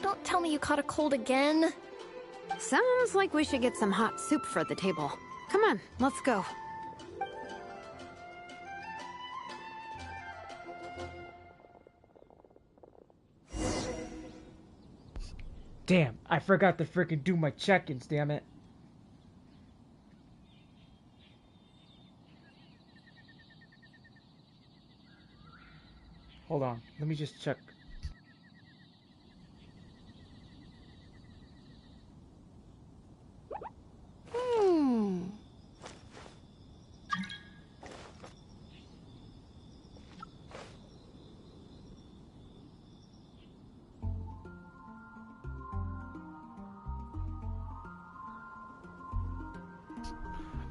don't tell me you caught a cold again. Sounds like we should get some hot soup for the table. Come on, let's go. Damn, I forgot to freaking do my check-ins, damn it. Hold on, let me just check.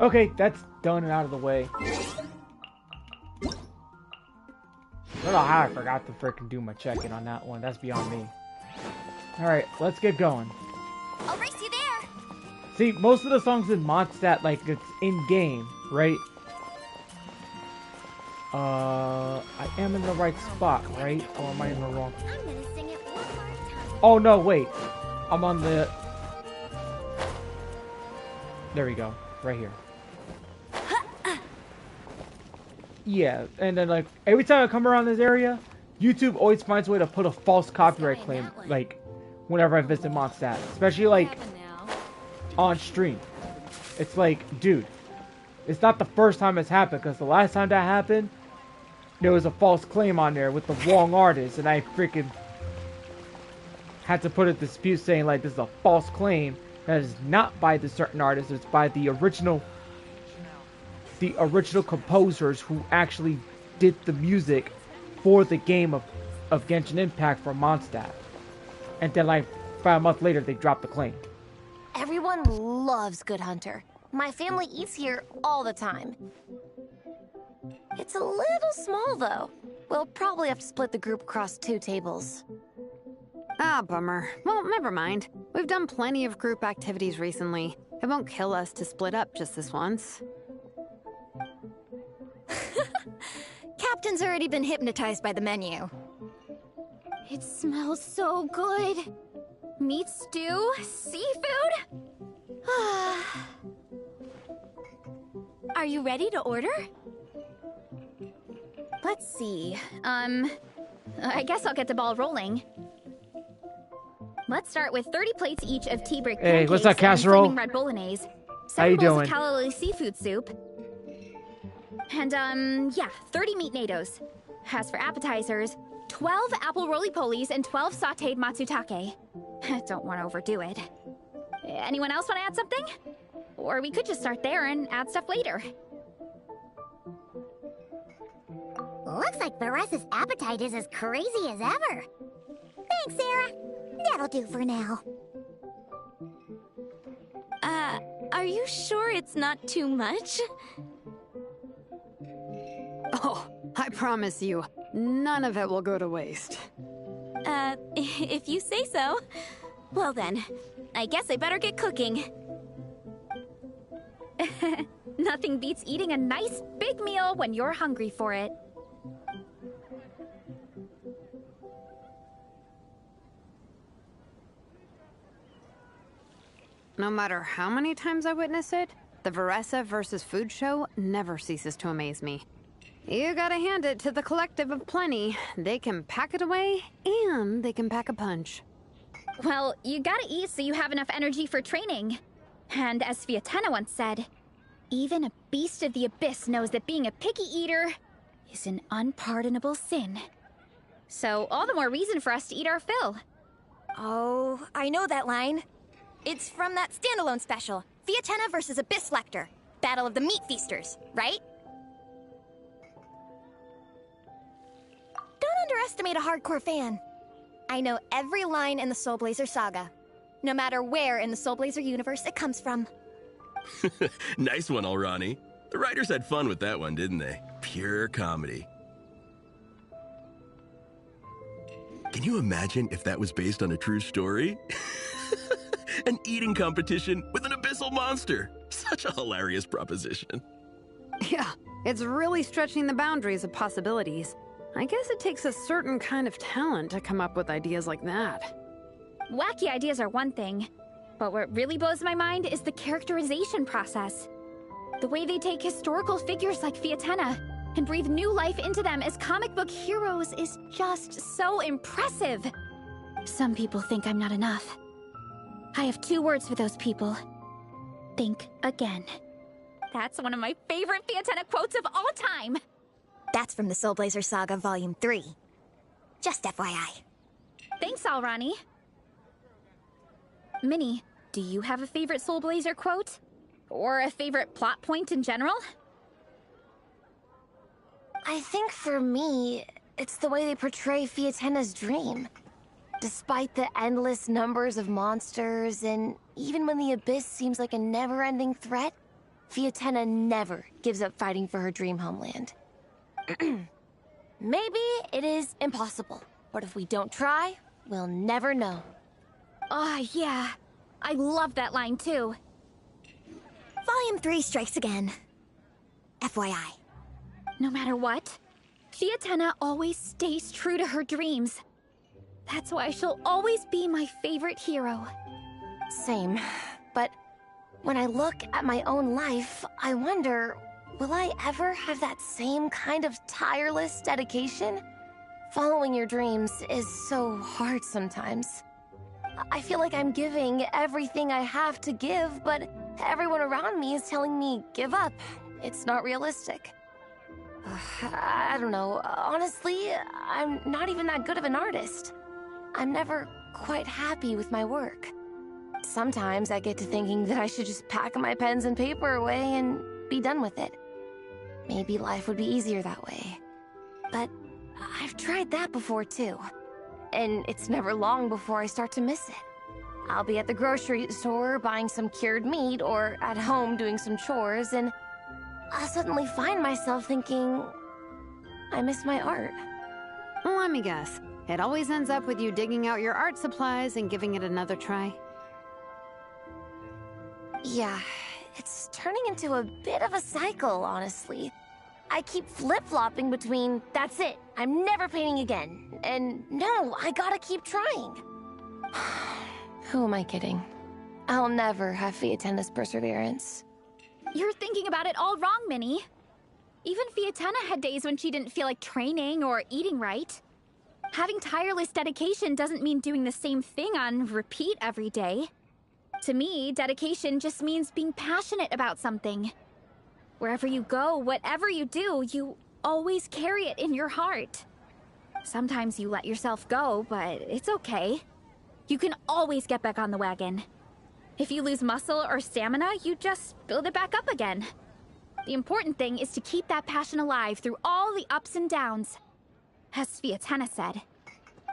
Okay, that's done and out of the way. I don't know how I forgot to freaking do my check-in on that one. That's beyond me. Alright, let's get going. I'll race you there. See, most of the songs in Mondstadt, like, it's in-game, right? I am in the right spot, right? Or am I in the wrong? I'm gonna sing it one more time. Oh, no, wait. I'm on the... There we go. Right here. Yeah, and then, like, every time I come around this area, YouTube always finds a way to put a false copyright claim, like, whenever I visit Mondstadt. Especially, like, on stream. It's like, dude, it's not the first time it's happened, because the last time that happened, there was a false claim on there with the wrong artist, and I freaking had to put a dispute saying, like, this is a false claim that is not by the certain artist, it's by the original composers who actually did the music for the game of Genshin Impact for Mondstadt. And then, like, 5 months later, they dropped the claim. Everyone loves Good Hunter. My family eats here all the time. It's a little small, though. We'll probably have to split the group across 2 tables. Ah, bummer. Well, never mind. We've done plenty of group activities recently. It won't kill us to split up just this once. Captain's already been hypnotized by the menu. It smells so good. Meat stew? Seafood? Are you ready to order? Let's see. I guess I'll get the ball rolling. Let's start with 30 plates each of tea brick Hey, pancakes what's that casserole? and red bolognese. How you 7 bowls doing? of calla seafood soup. And, yeah, 30 meat nados. As for appetizers, 12 apple roly-polies and 12 sauteed matsutake. Don't want to overdo it. Anyone else want to add something? Or we could just start there and add stuff later. Looks like Varesa's appetite is as crazy as ever. Thanks, Sarah. That'll do for now. Are you sure it's not too much? Oh, I promise you, none of it will go to waste. If you say so. Well then, I guess I better get cooking. Nothing beats eating a nice big meal when you're hungry for it. No matter how many times I witness it, the Varesa versus Food show never ceases to amaze me. You gotta hand it to the collective of plenty. They can pack it away, and they can pack a punch. Well, you gotta eat so you have enough energy for training. And as Fiatena once said, even a beast of the abyss knows that being a picky eater is an unpardonable sin. So all the more reason for us to eat our fill. Oh, I know that line. It's from that standalone special, Fiatena versus Abyss Lecter, Battle of the Meat Feasters, right? Don't underestimate a hardcore fan. I know every line in the Soulblazer saga, no matter where in the Soulblazer universe it comes from. Nice one, Alrani. The writers had fun with that one, didn't they? Pure comedy. Can you imagine if that was based on a true story? An eating competition with an abyssal monster. Such a hilarious proposition. Yeah, it's really stretching the boundaries of possibilities. I guess it takes a certain kind of talent to come up with ideas like that. Wacky ideas are one thing, but what really blows my mind is the characterization process. The way they take historical figures like Fiatena and breathe new life into them as comic book heroes is just so impressive. Some people think I'm not enough. I have 2 words for those people. Think again. That's one of my favorite Fiatena quotes of all time. That's from the Soulblazer Saga Volume 3. Just FYI. Thanks, Alrani. Minnie, do you have a favorite Soulblazer quote? Or a favorite plot point in general? I think for me, it's the way they portray Fiatena's dream. Despite the endless numbers of monsters, and even when the Abyss seems like a never-ending threat, Fiatenna never gives up fighting for her dream homeland. Maybe it is impossible, but if we don't try, we'll never know. Yeah. I love that line too. Volume 3 strikes again. FYI. No matter what, Fiatenna always stays true to her dreams. That's why she'll always be my favorite hero. Same, but when I look at my own life, I wonder, will I ever have that same kind of tireless dedication? Following your dreams is so hard sometimes. I feel like I'm giving everything I have to give, but everyone around me is telling me, give up. It's not realistic. I don't know. Honestly, I'm not even that good of an artist. I'm never quite happy with my work. Sometimes I get to thinking that I should just pack my pens and paper away and be done with it. Maybe life would be easier that way. But I've tried that before too. And it's never long before I start to miss it. I'll be at the grocery store buying some cured meat or at home doing some chores, and I'll suddenly find myself thinking, I miss my art. Let me guess. It always ends up with you digging out your art supplies and giving it another try. Yeah, it's turning into a bit of a cycle, honestly. I keep flip-flopping between, that's it, I'm never painting again, and no, I gotta keep trying. Who am I kidding? I'll never have Fiatenna's perseverance. You're thinking about it all wrong, Minnie. Even Fiatenna had days when she didn't feel like training or eating right. Having tireless dedication doesn't mean doing the same thing on repeat every day. To me, dedication just means being passionate about something. Wherever you go, whatever you do, you always carry it in your heart. Sometimes you let yourself go, but it's okay. You can always get back on the wagon. If you lose muscle or stamina, you just build it back up again. The important thing is to keep that passion alive through all the ups and downs. As Fiatenna said,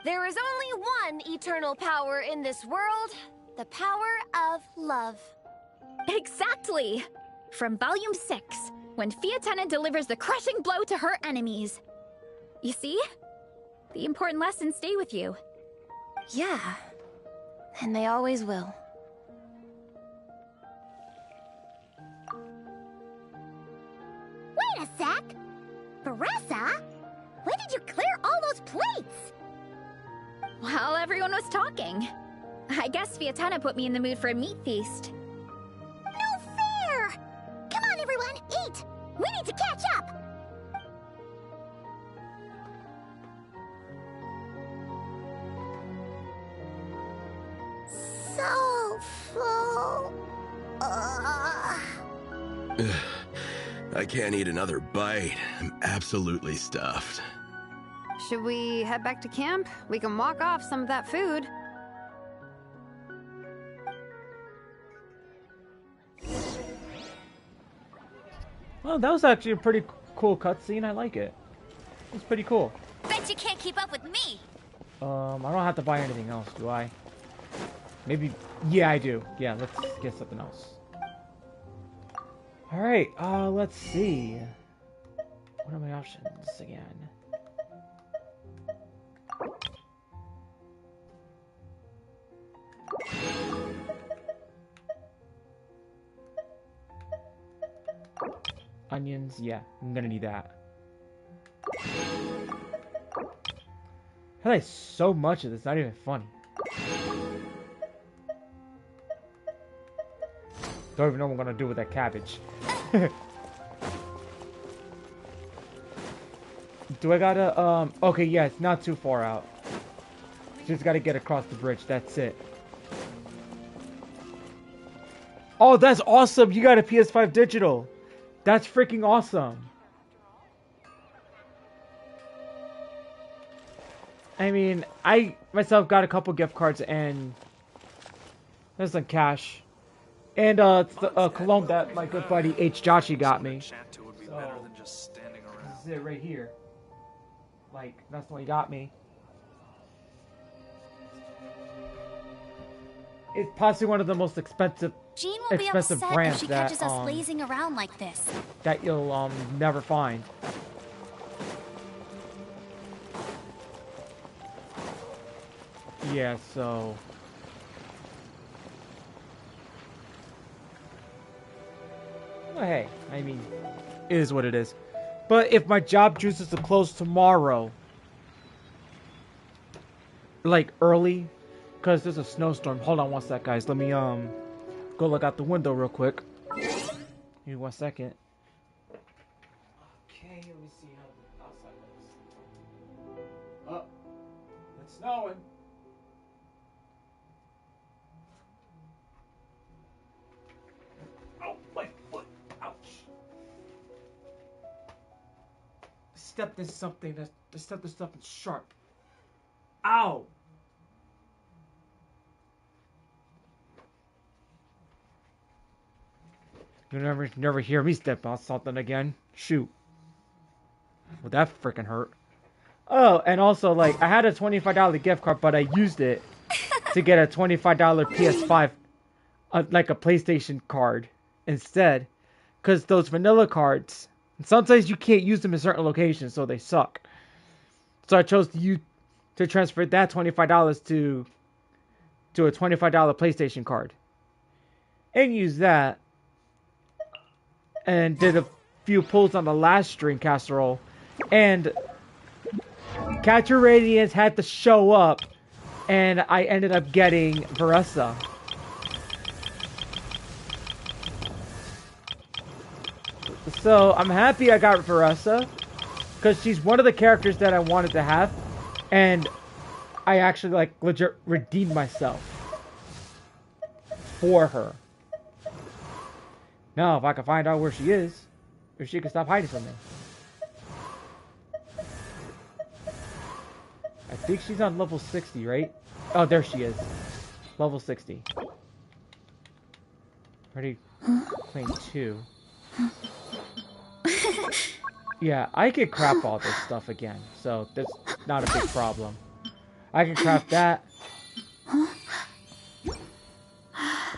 there is only one eternal power in this world, the power of love. Exactly! From Volume 6, when Fiatenna delivers the crushing blow to her enemies. You see? The important lessons stay with you. Yeah, and they always will. Wait a sec! Beressa? When did you clear all those plates? While everyone was talking. I guess Fiatenna put me in the mood for a meat feast. No fair! Come on, everyone, eat! We need to catch up! So full. I can't eat another bite. I'm absolutely stuffed. Should we head back to camp? We can walk off some of that food. Well, that was actually a pretty cool cutscene. I like it. It's pretty cool. Bet you can't keep up with me! I don't have to buy anything else, do I? Maybe... Yeah, I do. Yeah, let's get something else. Alright, let's see. What are my options again? Onions, yeah, I'm gonna need that. I like so much of this, not even funny. Don't even know what I'm gonna do with that cabbage. Do I gotta, okay, yeah, it's not too far out. Just gotta get across the bridge, that's it. Oh, that's awesome! You got a PS5 digital! That's freaking awesome! I mean, I myself got a couple gift cards and there's some cash. And it's the cologne that my good buddy H. Joshi got me. So, this is it right here. Like, that's what he got me. It's possibly one of the most expensive Jean will be upset if brands she that catches us lazing around like this. that you'll never find. Yeah, so well, hey, I mean, it is what it is. But if my job chooses to close tomorrow, like early, because there's a snowstorm. Hold on one sec, guys. Let me go look out the window real quick. Give me 1 second. Okay, let me see how the outside looks. Oh, it's snowing. Oh, my foot. Ouch. Stepped in something sharp. Ow. You never hear me step on something again. Shoot. Well, that freaking hurt. Oh, and also, like, I had a $25 gift card, but I used it to get a $25 PS5, like a PlayStation card instead. Because those vanilla cards, sometimes you can't use them in certain locations, so they suck. So I chose to transfer that $25 to a $25 PlayStation card. And use that. And did a few pulls on the last string casserole. And Capture Radiance had to show up. And I ended up getting Veressa. So I'm happy I got Veressa. Because she's one of the characters that I wanted to have. And I actually, like, legit redeemed myself for her. Now, if I can find out where she is, if she can stop hiding from me. I think she's on level 60, right? Oh, there she is. Level 60. Already playing 2. Yeah, I could craft all this stuff again, so that's not a big problem. I can craft that.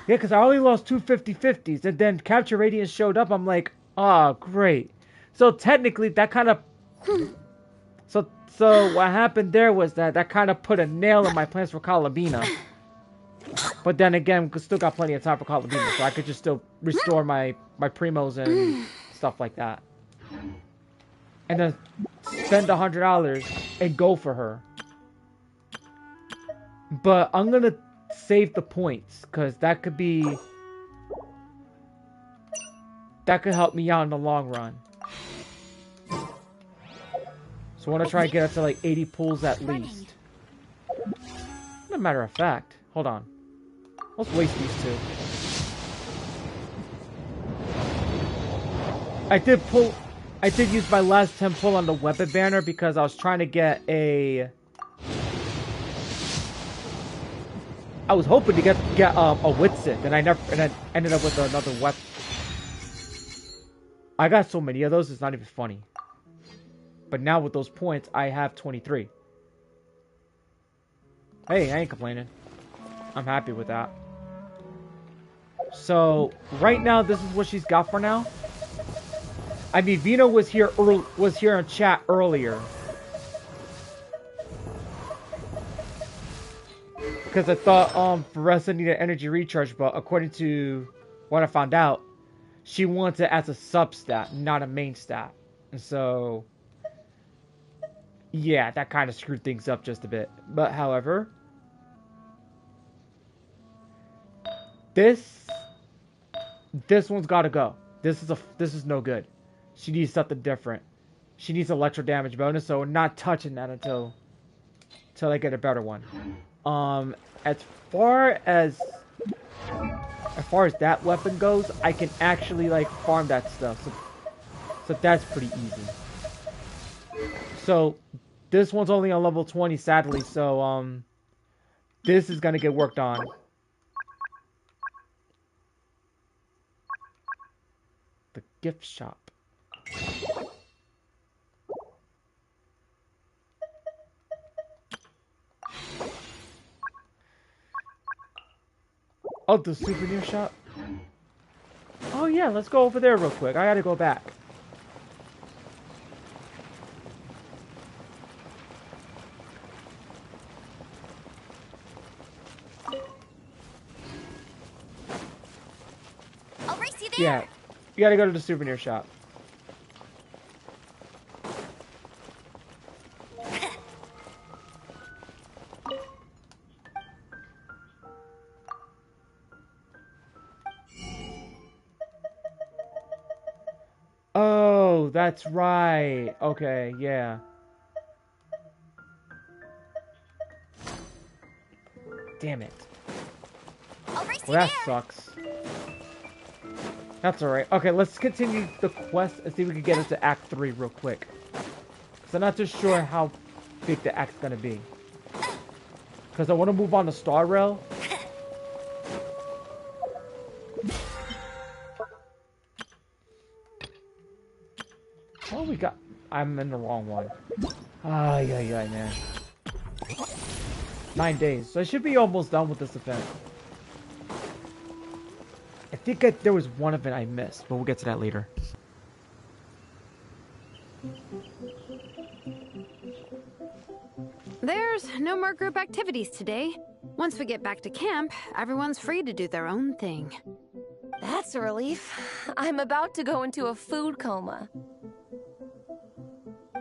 Yeah, because I only lost 2 50/50s, and then Capture Radiance showed up. I'm like, oh, great. So technically, that kind of... So what happened there was that kind of put a nail in my plans for Calabina. But then again, we still got plenty of time for Calabina, so I could just still restore my primos and stuff like that. And then spend $100 and go for her. But I'm going to save the points, because that could help me out in the long run. So I want to try and get up to like 80 pulls at least. As a matter of fact, hold on. Let's waste these 2. I did use my last 10 pull on the weapon banner because I was trying to get a... I was hoping to get a Witsit, and I ended up with another weapon. I got so many of those, it's not even funny. But now with those points, I have 23. Hey, I ain't complaining. I'm happy with that. So right now, this is what she's got for now. I mean, Vino was here in chat earlier. Because I thought Veressa needed energy recharge, but according to what I found out, she wants it as a sub stat, not a main stat. And so, yeah, that kind of screwed things up just a bit. But however, this one's got to go. This is no good. She needs something different. She needs electro damage bonus, so we're not touching that until I get a better one. As far as that weapon goes, I can actually like farm that stuff. So that's pretty easy. So this one's only on level 20, sadly. So this is gonna get worked on. The gift shop. Oh, the souvenir shop? Oh yeah, let's go over there real quick. I gotta go back. I'll race you there. Yeah, you gotta go to the souvenir shop. Oh, that's right. Okay, yeah. Damn it. I'll race you Well, that there. sucks. That's alright. Okay, let's continue the quest and see if we can get into Act 3 real quick. Because I'm not too sure how big the act's gonna be. Because I want to move on to Star Rail. Oh, we got... I'm in the wrong one. Ah, yeah, man. 9 days. So I should be almost done with this event. I think there was one event I missed, but we'll get to that later. There's no more group activities today. Once we get back to camp, everyone's free to do their own thing. That's a relief. I'm about to go into a food coma.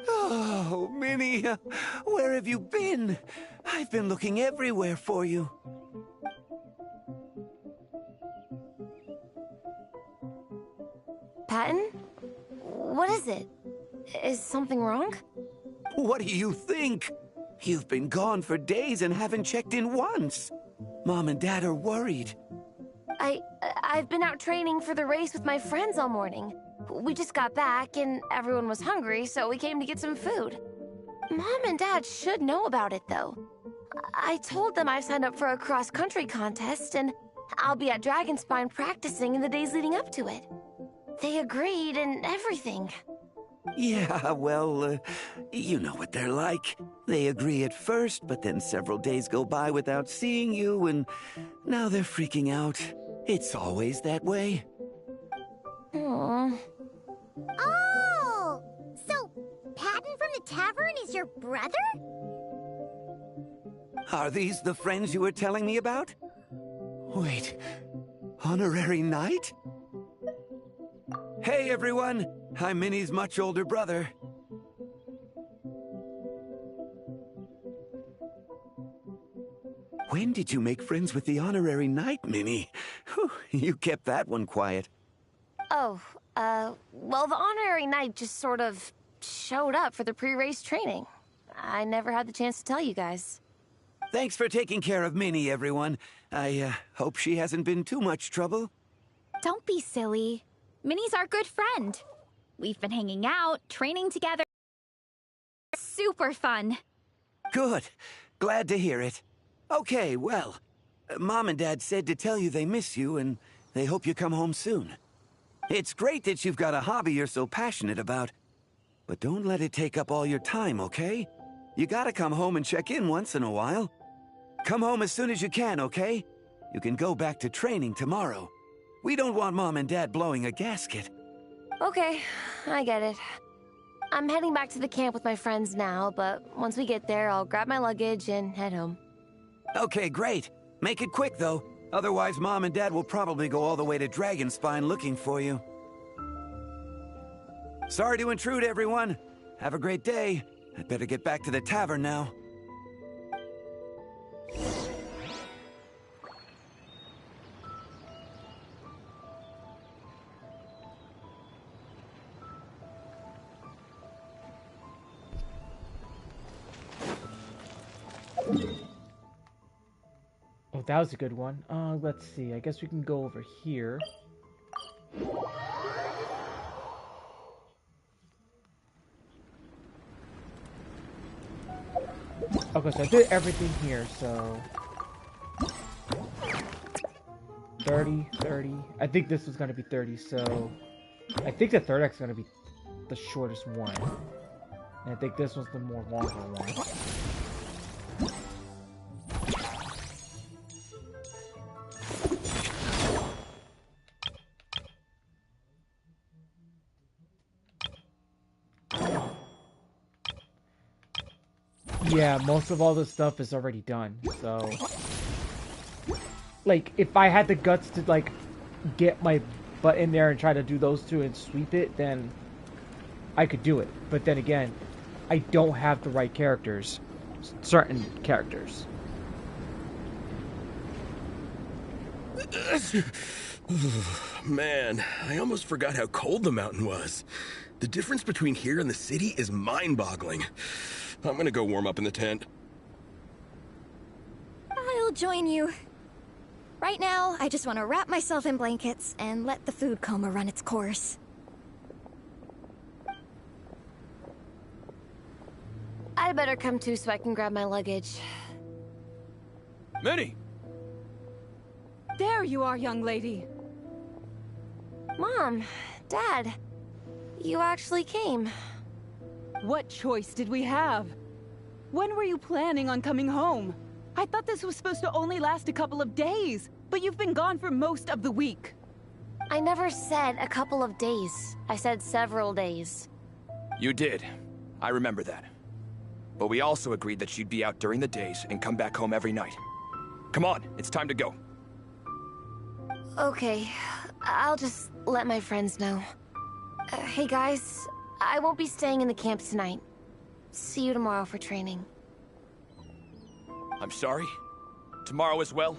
Oh, Minnie, where have you been? I've been looking everywhere for you. Patton? What is it? Is something wrong? What do you think? You've been gone for days and haven't checked in once. Mom and Dad are worried. I've been out training for the race with my friends all morning. We just got back and everyone was hungry, so we came to get some food. Mom and Dad should know about it, though. I told them I signed up for a cross-country contest and I'll be at Dragonspine practicing in the days leading up to it. They agreed and everything. Yeah, well, you know what they're like. They agree at first, but then several days go by without seeing you, and now they're freaking out. It's always that way. Aww. Oh! So, Patton from the tavern is your brother? Are these the friends you were telling me about? Wait, honorary knight? Hey everyone, I'm Minnie's much older brother. When did you make friends with the honorary knight, Minnie? Whew, you kept that one quiet. Oh, well, the honorary knight just sort of showed up for the pre-race training. I never had the chance to tell you guys. Thanks for taking care of Minnie, everyone. I hope she hasn't been too much trouble. Don't be silly. Minnie's our good friend. We've been hanging out, training together. Super fun. Good. Glad to hear it. Okay, well, Mom and Dad said to tell you they miss you and they hope you come home soon. It's great that you've got a hobby you're so passionate about, but don't let it take up all your time, okay? You gotta come home and check in once in a while. Come home as soon as you can, okay? You can go back to training tomorrow. We don't want Mom and Dad blowing a gasket. Okay, I get it. I'm heading back to the camp with my friends now, but once we get there, I'll grab my luggage and head home. Okay, great. Make it quick, though. Otherwise, Mom and Dad will probably go all the way to Dragonspine looking for you. Sorry to intrude, everyone. Have a great day. I'd better get back to the tavern now. Oh, that was a good one. Let's see. I guess we can go over here. Okay, so I did everything here, so... 30, 30. I think this was going to be 30, so... I think the third act's going to be the shortest one. And I think this was the more longer one. Yeah, most of all the stuff is already done, so... Like, if I had the guts to, like, get my butt in there and try to do those two and sweep it, then I could do it. But then again, I don't have the right characters. Certain characters. Man, I almost forgot how cold the mountain was. The difference between here and the city is mind-boggling. I'm gonna go warm up in the tent. I'll join you. Right now, I just want to wrap myself in blankets and let the food coma run its course. I'd better come too so I can grab my luggage. Minnie! There you are, young lady. Mom, Dad, you actually came. What choice did we have? When were you planning on coming home? I thought this was supposed to only last a couple of days, but you've been gone for most of the week. I never said a couple of days. I said several days. You did. I remember that. But we also agreed that you'd be out during the days and come back home every night. Come on, it's time to go. Okay, I'll just let my friends know. Hey guys, I won't be staying in the camp tonight. See you tomorrow for training. I'm sorry. Tomorrow as well.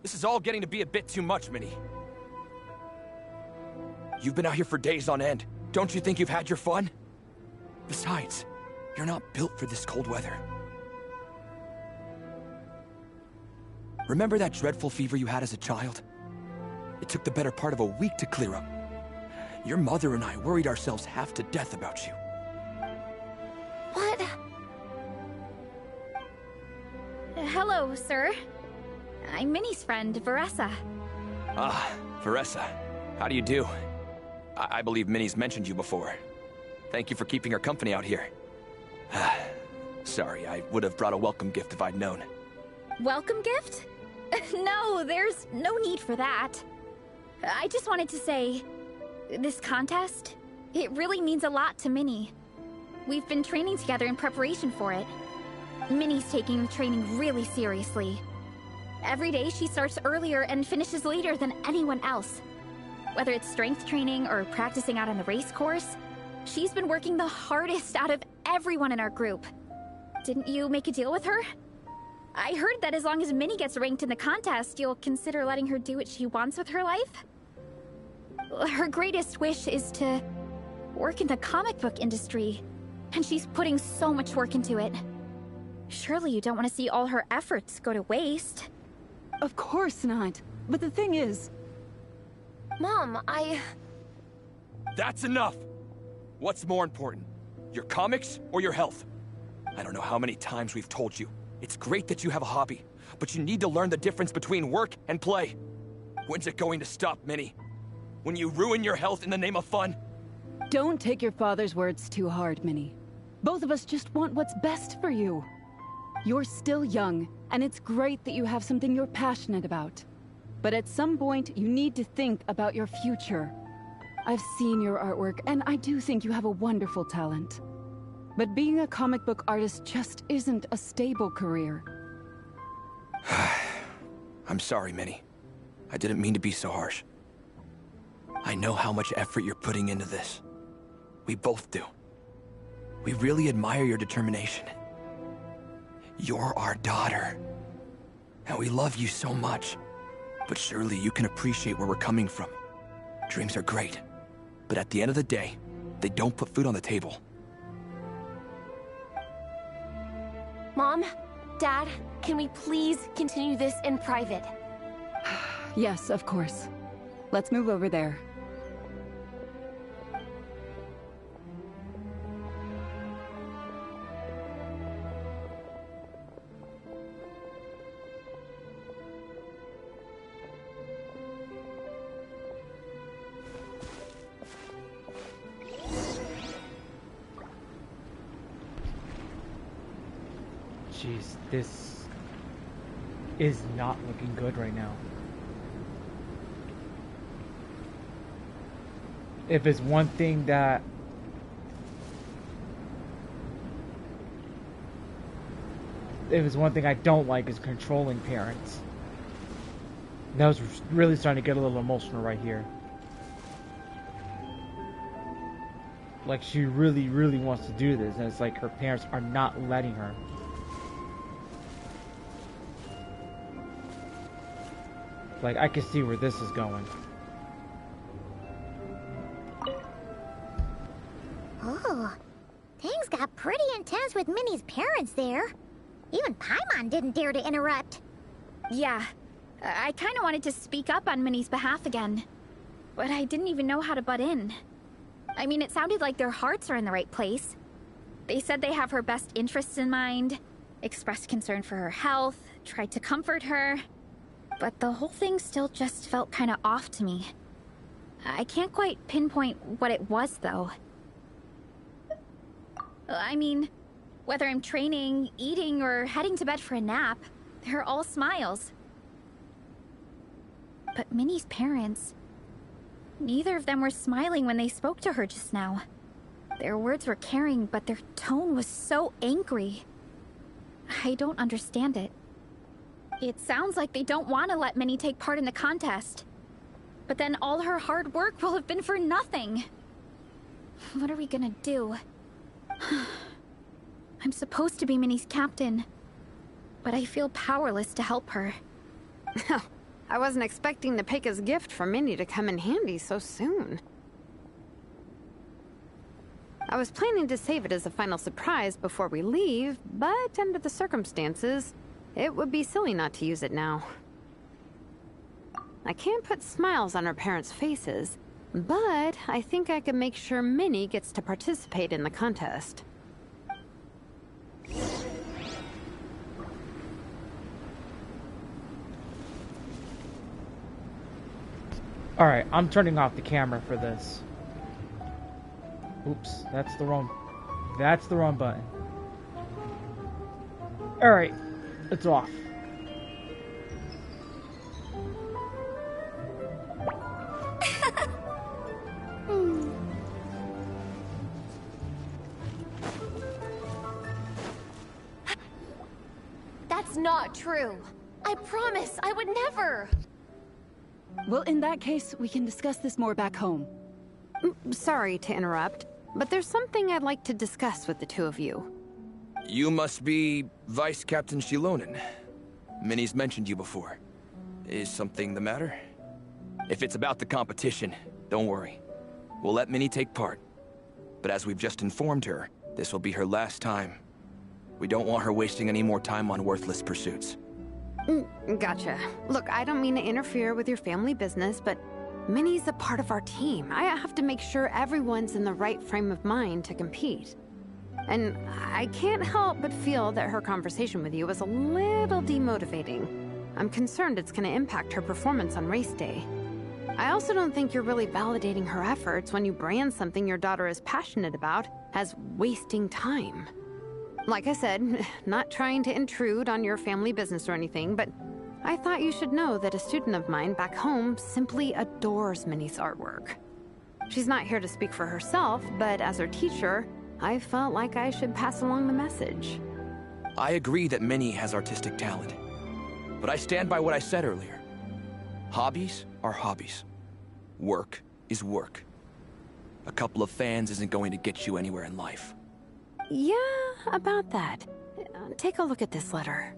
This is all getting to be a bit too much, Minnie. You've been out here for days on end. Don't you think you've had your fun? Besides, you're not built for this cold weather. Remember that dreadful fever you had as a child? It took the better part of a week to clear up. Your mother and I worried ourselves half to death about you. What? Hello, sir. I'm Minnie's friend, Veressa. Ah, Veressa. How do you do? I believe Minnie's mentioned you before. Thank you for keeping her company out here. Sorry, I would have brought a welcome gift if I'd known. Welcome gift? No, there's no need for that. I just wanted to say, this contest, it really means a lot to Minnie. We've been training together in preparation for it. Minnie's taking the training really seriously. Every day she starts earlier and finishes later than anyone else. Whether it's strength training or practicing out on the race course, she's been working the hardest out of everyone in our group. Didn't you make a deal with her? I heard that as long as Minnie gets ranked in the contest, you'll consider letting her do what she wants with her life? Her greatest wish is to work in the comic book industry, and she's putting so much work into it. Surely you don't want to see all her efforts go to waste. Of course not. But the thing is... Mom, That's enough! What's more important? Your comics or your health? I don't know how many times we've told you. It's great that you have a hobby, but you need to learn the difference between work and play. When's it going to stop, Minnie? When you ruin your health in the name of fun? Don't take your father's words too hard, Minnie. Both of us just want what's best for you. You're still young, and it's great that you have something you're passionate about. But at some point, you need to think about your future. I've seen your artwork, and I do think you have a wonderful talent. But being a comic book artist just isn't a stable career. I'm sorry, Minnie. I didn't mean to be so harsh. I know how much effort you're putting into this. We both do. We really admire your determination. You're our daughter. And we love you so much. But surely you can appreciate where we're coming from. Dreams are great. But at the end of the day, they don't put food on the table. Mom, Dad, can we please continue this in private? Yes, of course. Let's move over there. Jeez, this is not looking good right now. If it's one thing that it's one thing I don't like is controlling parents. That was really starting to get a little emotional right here. Like, she really, really wants to do this, and it's like her parents are not letting her. Like, I can see where this is going. Oh, things got pretty intense with Minnie's parents there. Even Paimon didn't dare to interrupt. Yeah, I kind of wanted to speak up on Minnie's behalf again, but I didn't even know how to butt in. I mean, it sounded like their hearts are in the right place. They said they have her best interests in mind, expressed concern for her health, tried to comfort her, but the whole thing still just felt kind of off to me. I can't quite pinpoint what it was, though. I mean, whether I'm training, eating, or heading to bed for a nap, they're all smiles. But Minnie's parents... neither of them were smiling when they spoke to her just now. Their words were caring, but their tone was so angry. I don't understand it. It sounds like they don't want to let Minnie take part in the contest. But then all her hard work will have been for nothing. What are we gonna do? I'm supposed to be Minnie's captain, but I feel powerless to help her. I wasn't expecting the Peka's gift for Minnie to come in handy so soon. I was planning to save it as a final surprise before we leave, but under the circumstances, it would be silly not to use it now. I can't put smiles on her parents' faces, but I think I can make sure Minnie gets to participate in the contest. Alright, I'm turning off the camera for this. Oops, that's the wrong button. Alright, it's off. That's not true. I promise I would never. Well, in that case, we can discuss this more back home. Sorry to interrupt, but there's something I'd like to discuss with the two of you. You must be Vice Captain Shilonen. Minnie's mentioned you before. Is something the matter? If it's about the competition, don't worry. We'll let Minnie take part. But as we've just informed her, this will be her last time. We don't want her wasting any more time on worthless pursuits. Gotcha. Look, I don't mean to interfere with your family business, but Minnie's a part of our team. I have to make sure everyone's in the right frame of mind to compete. And I can't help but feel that her conversation with you was a little demotivating. I'm concerned it's going to impact her performance on race day. I also don't think you're really validating her efforts when you brand something your daughter is passionate about as wasting time. Like I said, not trying to intrude on your family business or anything, but I thought you should know that a student of mine back home simply adores Minnie's artwork. She's not here to speak for herself, but as her teacher, I felt like I should pass along the message. I agree that Minnie has artistic talent, but I stand by what I said earlier. Hobbies are hobbies. Work is work. A couple of fans isn't going to get you anywhere in life. Yeah, about that. Take a look at this letter.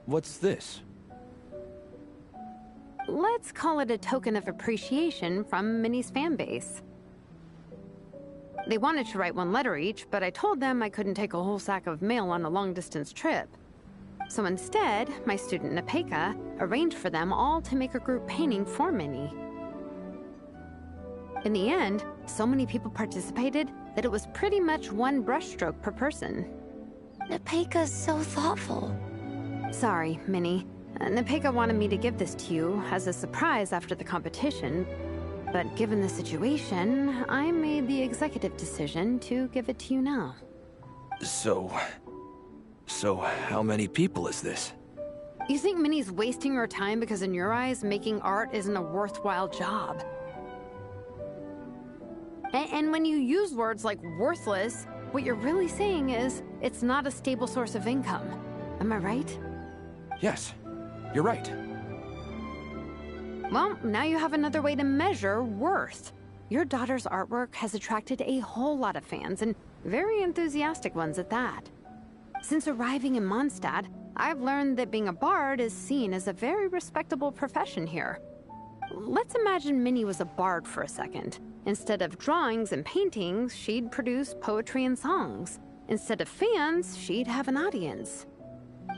What's this? Let's call it a token of appreciation from Minnie's fan base. They wanted to write one letter each, but I told them I couldn't take a whole sack of mail on a long-distance trip. So instead, my student Nepeka arranged for them all to make a group painting for Minnie. In the end, so many people participated that it was pretty much one brushstroke per person. Nepeka's so thoughtful. Sorry, Minnie. Nepeka wanted me to give this to you as a surprise after the competition, but given the situation, I made the executive decision to give it to you now. So how many people is this? You think Minnie's wasting her time because in your eyes, making art isn't a worthwhile job? And when you use words like worthless, what you're really saying is it's not a stable source of income. Am I right? Yes, you're right. Well, now you have another way to measure worth. Your daughter's artwork has attracted a whole lot of fans, and very enthusiastic ones at that. Since arriving in Mondstadt, I've learned that being a bard is seen as a very respectable profession here. Let's imagine Minnie was a bard for a second. Instead of drawings and paintings, she'd produce poetry and songs. Instead of fans, she'd have an audience.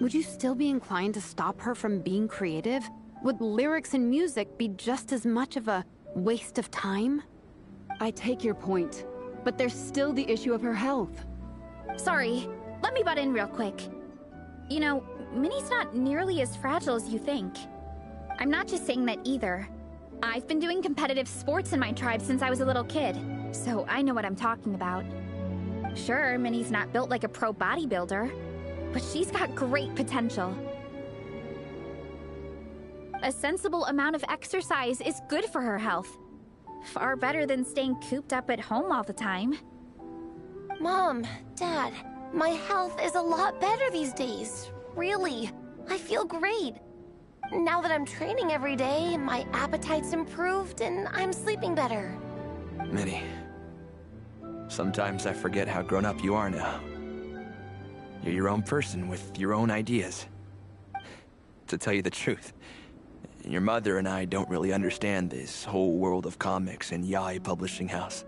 Would you still be inclined to stop her from being creative? Would lyrics and music be just as much of a waste of time? I take your point, but there's still the issue of her health. Sorry, let me butt in real quick. You know, Minnie's not nearly as fragile as you think. I'm not just saying that either. I've been doing competitive sports in my tribe since I was a little kid, so I know what I'm talking about. Sure, Minnie's not built like a pro bodybuilder, but she's got great potential. A sensible amount of exercise is good for her health. Far better than staying cooped up at home all the time. Mom, Dad, my health is a lot better these days. Really, I feel great. Now that I'm training every day, my appetite's improved and I'm sleeping better. Minnie, sometimes I forget how grown up you are now. You're your own person with your own ideas. To tell you the truth, your mother and I don't really understand this whole world of comics and Yaoi publishing house.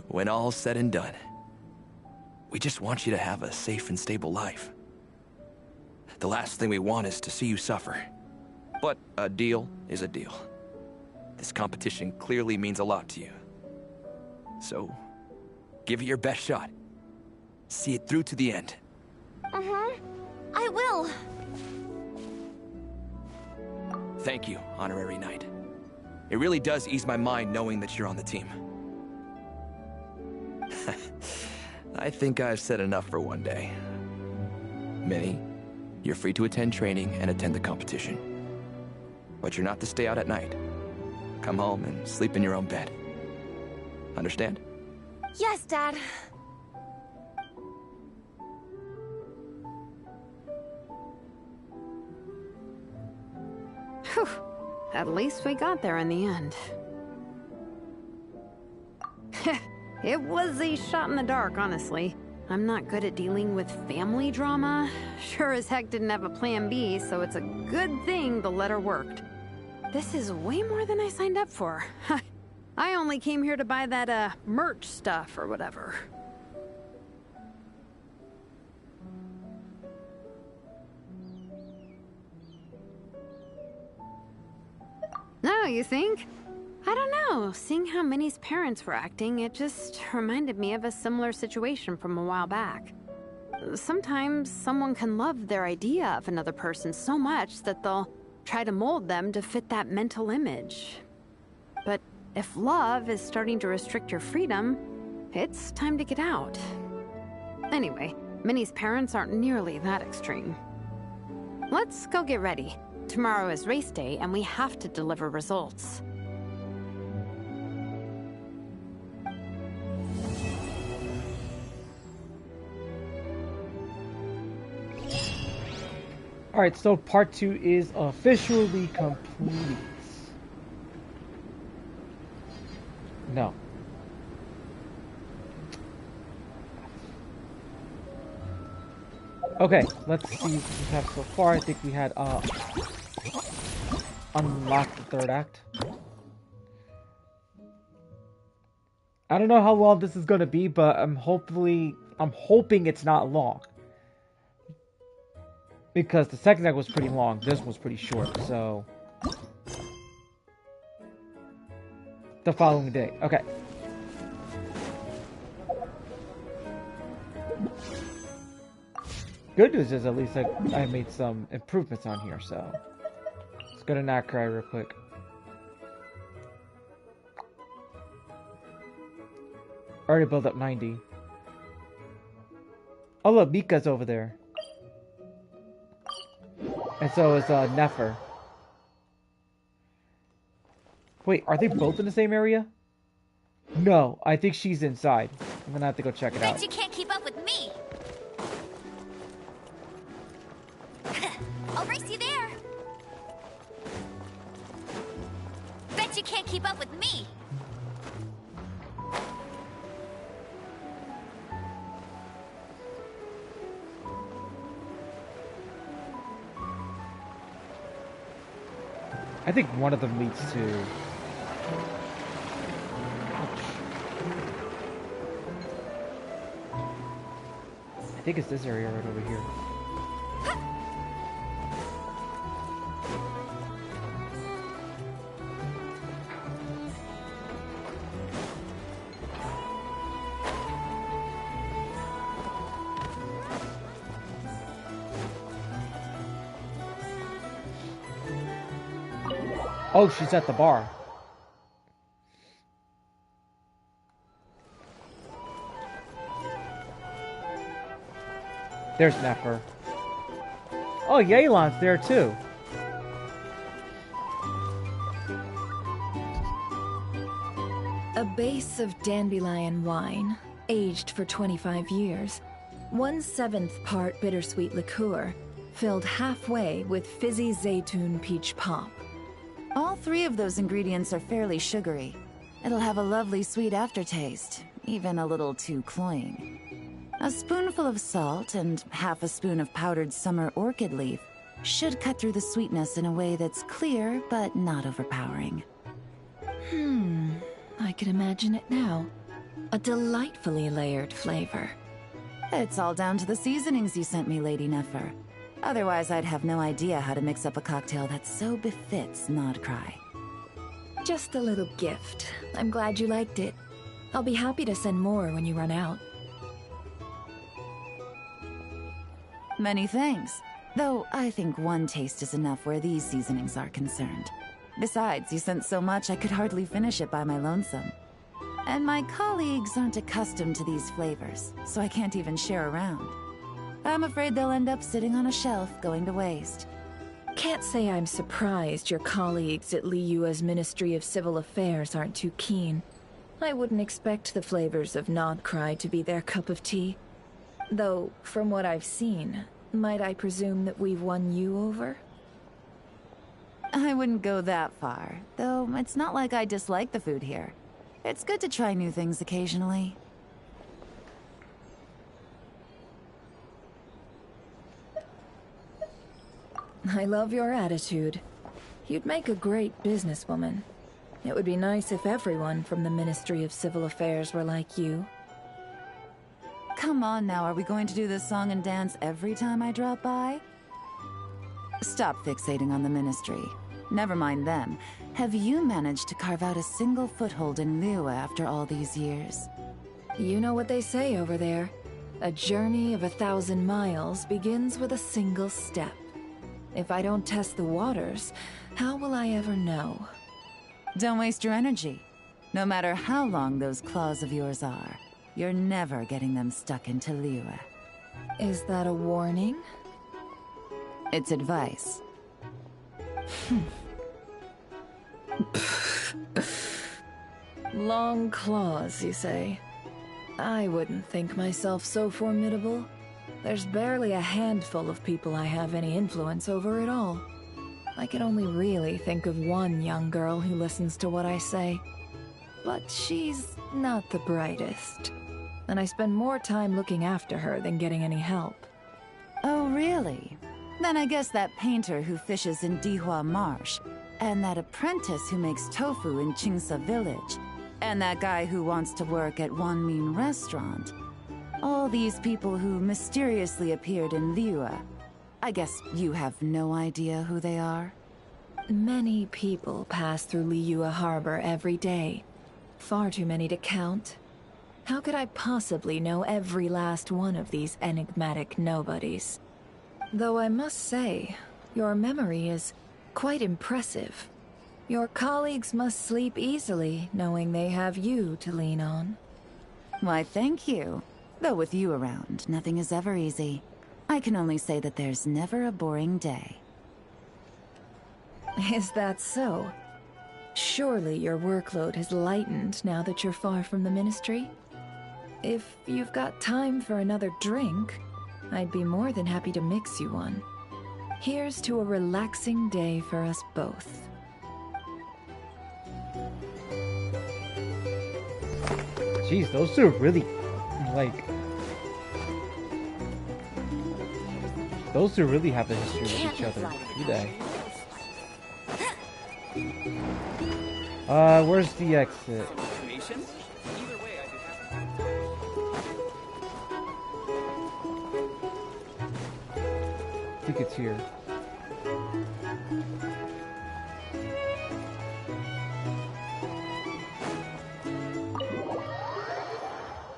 When all's said and done, we just want you to have a safe and stable life. The last thing we want is to see you suffer. But a deal is a deal. This competition clearly means a lot to you. So, give it your best shot. See it through to the end. I will. Thank you, Honorary Knight. It really does ease my mind knowing that you're on the team. I think I've said enough for one day. Minnie, you're free to attend training and attend the competition. But you're not to stay out at night. Come home and sleep in your own bed. Understand? Yes, Dad. Whew. At least we got there in the end. It was a shot in the dark, honestly. I'm not good at dealing with family drama. Sure as heck didn't have a plan B, so it's a good thing the letter worked. This is way more than I signed up for. I only came here to buy that, merch stuff or whatever. No, you think? I don't know. Seeing how Minnie's parents were acting, it just reminded me of a similar situation from a while back. Sometimes someone can love their idea of another person so much that they'll try to mold them to fit that mental image. But if love is starting to restrict your freedom, it's time to get out. Anyway, Minnie's parents aren't nearly that extreme. Let's go get ready. Tomorrow is race day, and we have to deliver results. Alright, so part 2 is officially complete. No. Okay, let's see what we have so far. I think we had unlocked the third act. I don't know how long this is gonna be, but I'm hoping it's not long. Because the second act was pretty long, this was pretty short, so... The following day, okay. Good news is at least I made some improvements on here, so... Let's go to Nakrai real quick. Already built up 90. Oh look, Mika's over there. And so is Nefer. Wait, are they both in the same area? No, I think she's inside. I'm gonna have to go check it out. Bet you can't keep up with me. I'll race you there. Bet you can't keep up with me. I think one of them leads to... I think it's this area right over here. Oh, she's at the bar. There's Nefer. Oh, Yelan's there too. A base of dandelion wine, aged for 25 years. 1/7 part bittersweet liqueur, filled halfway with fizzy zaytun peach pop. All three of those ingredients are fairly sugary. It'll have a lovely sweet aftertaste, even a little too cloying. A spoonful of salt and half a spoon of powdered summer orchid leaf should cut through the sweetness in a way that's clear but not overpowering. I can imagine it now. A delightfully layered flavor. It's all down to the seasonings you sent me, Lady Nefer. Otherwise, I'd have no idea how to mix up a cocktail that so befits Nodcry. Just a little gift. I'm glad you liked it. I'll be happy to send more when you run out. Many thanks. Though I think one taste is enough where these seasonings are concerned. Besides, you sent so much I could hardly finish it by my lonesome. And my colleagues aren't accustomed to these flavors, so I can't even share around. I'm afraid they'll end up sitting on a shelf, going to waste. Can't say I'm surprised your colleagues at Liyue's Ministry of Civil Affairs aren't too keen. I wouldn't expect the flavors of Nodcry to be their cup of tea. Though, from what I've seen, might I presume that we've won you over? I wouldn't go that far, though it's not like I dislike the food here. It's good to try new things occasionally. I love your attitude. You'd make a great businesswoman. It would be nice if everyone from the Ministry of Civil Affairs were like you. Come on now, are we going to do this song and dance every time I drop by? Stop fixating on the Ministry. Never mind them. Have you managed to carve out a single foothold in Liyue after all these years? You know what they say over there. A journey of 1,000 miles begins with a single step. If I don't test the waters, how will I ever know? Don't waste your energy. No matter how long those claws of yours are, you're never getting them stuck into Liyue. Is that a warning? It's advice. Long claws, you say? I wouldn't think myself so formidable. There's barely a handful of people I have any influence over at all. I can only really think of one young girl who listens to what I say. But she's not the brightest. And I spend more time looking after her than getting any help. Oh, really? Then I guess that painter who fishes in Dihua Marsh, and that apprentice who makes tofu in Qingsa Village, and that guy who wants to work at Wanmin Restaurant. All these people who mysteriously appeared in Liyue. I guess you have no idea who they are? Many people pass through Liyue Harbor every day. Far too many to count. How could I possibly know every last one of these enigmatic nobodies? Though I must say, your memory is quite impressive. Your colleagues must sleep easily, knowing they have you to lean on. Why, thank you. Though with you around, nothing is ever easy. I can only say that there's never a boring day. Is that so? Surely your workload has lightened now that you're far from the Ministry? If you've got time for another drink, I'd be more than happy to mix you one. Here's to a relaxing day for us both. Jeez, those two are really, like... Those two really have a history with each other, do they? Where's the exit? I think it's here.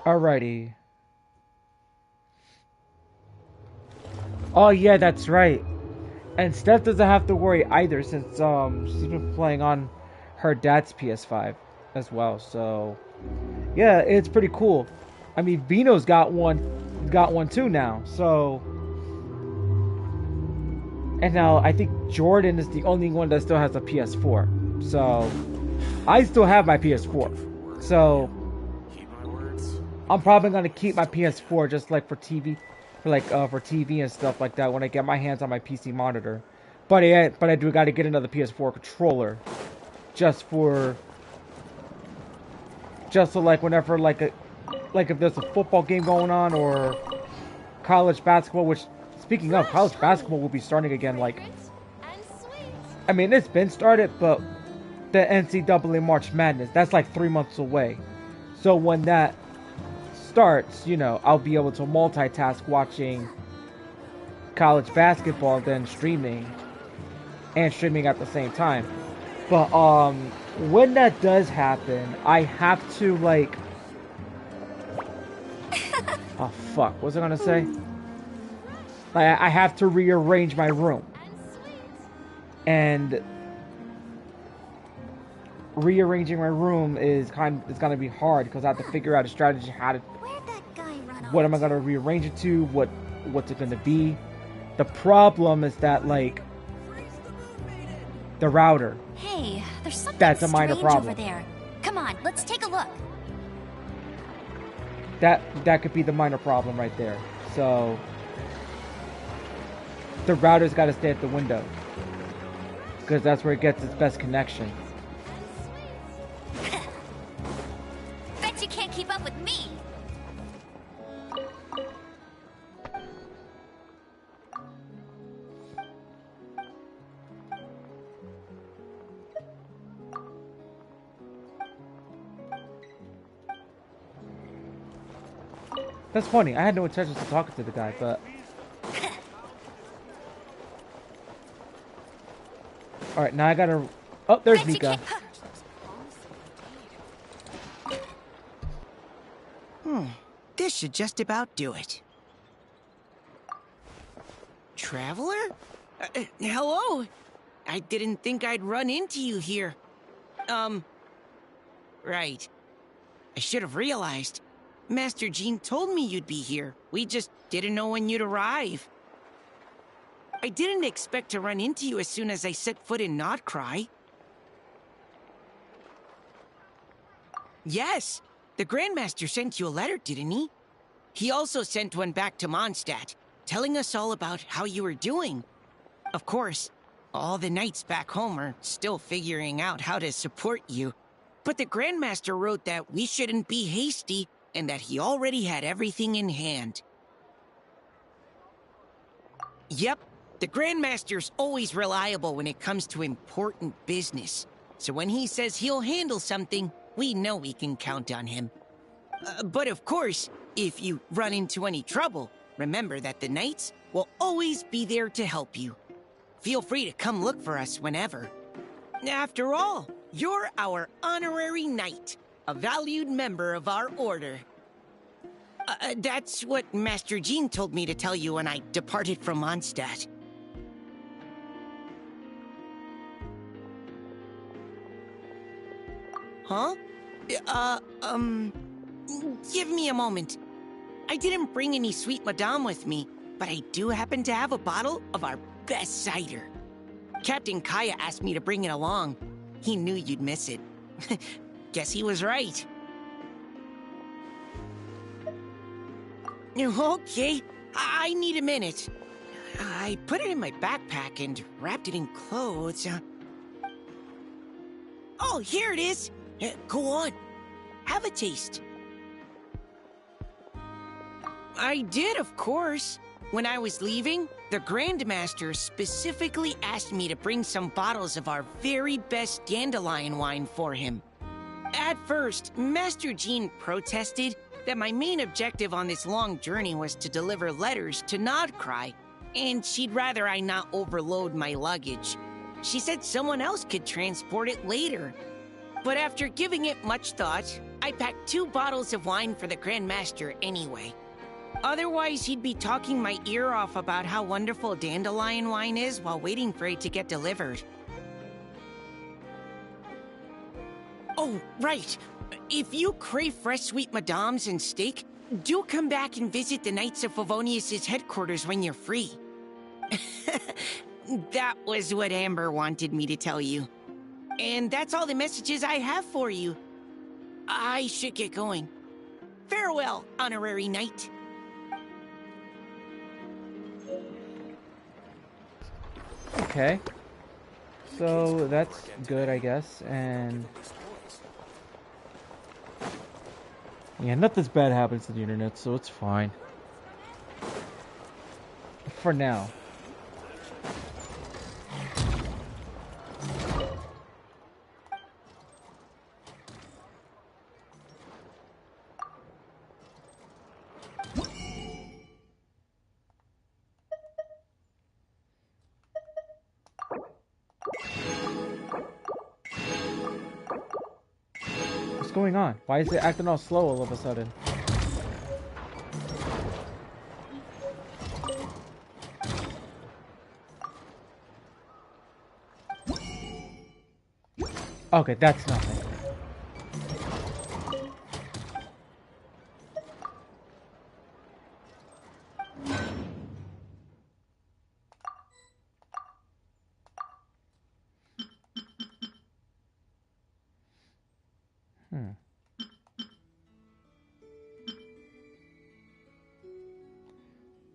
Alrighty. Oh yeah, that's right. And Steph doesn't have to worry either since she's been playing on her dad's PS5 as well. So yeah, it's pretty cool. I mean, Vino's got one too now. So and now I think Jordan is the only one that still has a PS4. So I still have my PS4. So I'm probably gonna keep my PS4 just like for TV. For TV and stuff like that when I get my hands on my PC monitor. But I do gotta get another PS4 controller. Just so like whenever like if there's a football game going on or college basketball, which speaking of college basketball will be starting again like I mean it's been started, but the NCAA March Madness, that's like 3 months away. So when that starts, you know, I'll be able to multitask watching college basketball then streaming at the same time. But when that does happen, I have to like oh fuck, what was I gonna say? I have to rearrange my room. And rearranging my room is gonna be hard because I have to figure out a strategy how to what am I gonna rearrange it to, what's it gonna be. The problem is that like the router. Hey, there's something that's a minor problem over there. Come on, let's take a look. That could be the minor problem right there. So the router's gotta stay at the window. Because that's where it gets its best connection. Bet you can't keep up with me. That's funny. I had no intentions of talking to the guy, but alright, now I gotta... Oh, there's Mika. This should just about do it. Traveler? Hello? I didn't think I'd run into you here. Right. I should have realized. Master Jean told me you'd be here. We just didn't know when you'd arrive. I didn't expect to run into you as soon as I set foot in Notcry. Yes, the Grandmaster sent you a letter, didn't he? He also sent one back to Mondstadt, telling us all about how you were doing. Of course, all the knights back home are still figuring out how to support you. But the Grandmaster wrote that we shouldn't be hasty and that he already had everything in hand. Yep, the Grandmaster's always reliable when it comes to important business. So when he says he'll handle something, we know we can count on him. But of course, if you run into any trouble, remember that the knights will always be there to help you. Feel free to come look for us whenever. After all, you're our honorary knight, a valued member of our order. That's what Master Jean told me to tell you when I departed from Mondstadt. Huh? Give me a moment. I didn't bring any sweet madame with me, but I do happen to have a bottle of our best cider. Captain Kaya asked me to bring it along. He knew you'd miss it. Guess he was right. Okay, I need a minute. I put it in my backpack and wrapped it in clothes. Oh, here it is. Go on. Have a taste. I did, of course. When I was leaving, the Grandmaster specifically asked me to bring some bottles of our very best dandelion wine for him. At first, Master Jean protested that my main objective on this long journey was to deliver letters to Nodcry, and she'd rather I not overload my luggage. She said someone else could transport it later. But after giving it much thought, I packed 2 bottles of wine for the Grandmaster anyway. Otherwise, he'd be talking my ear off about how wonderful dandelion wine is while waiting for it to get delivered. Oh, right. If you crave fresh sweet madams and steak, do come back and visit the Knights of Favonius' headquarters when you're free. That was what Amber wanted me to tell you. And that's all the messages I have for you. I should get going. Farewell, honorary knight. Okay. So that's good, I guess, and yeah, nothing's bad happens to the internet, so it's fine. For now. What's going on? Why is it acting all slow all of a sudden? Okay, that's nothing.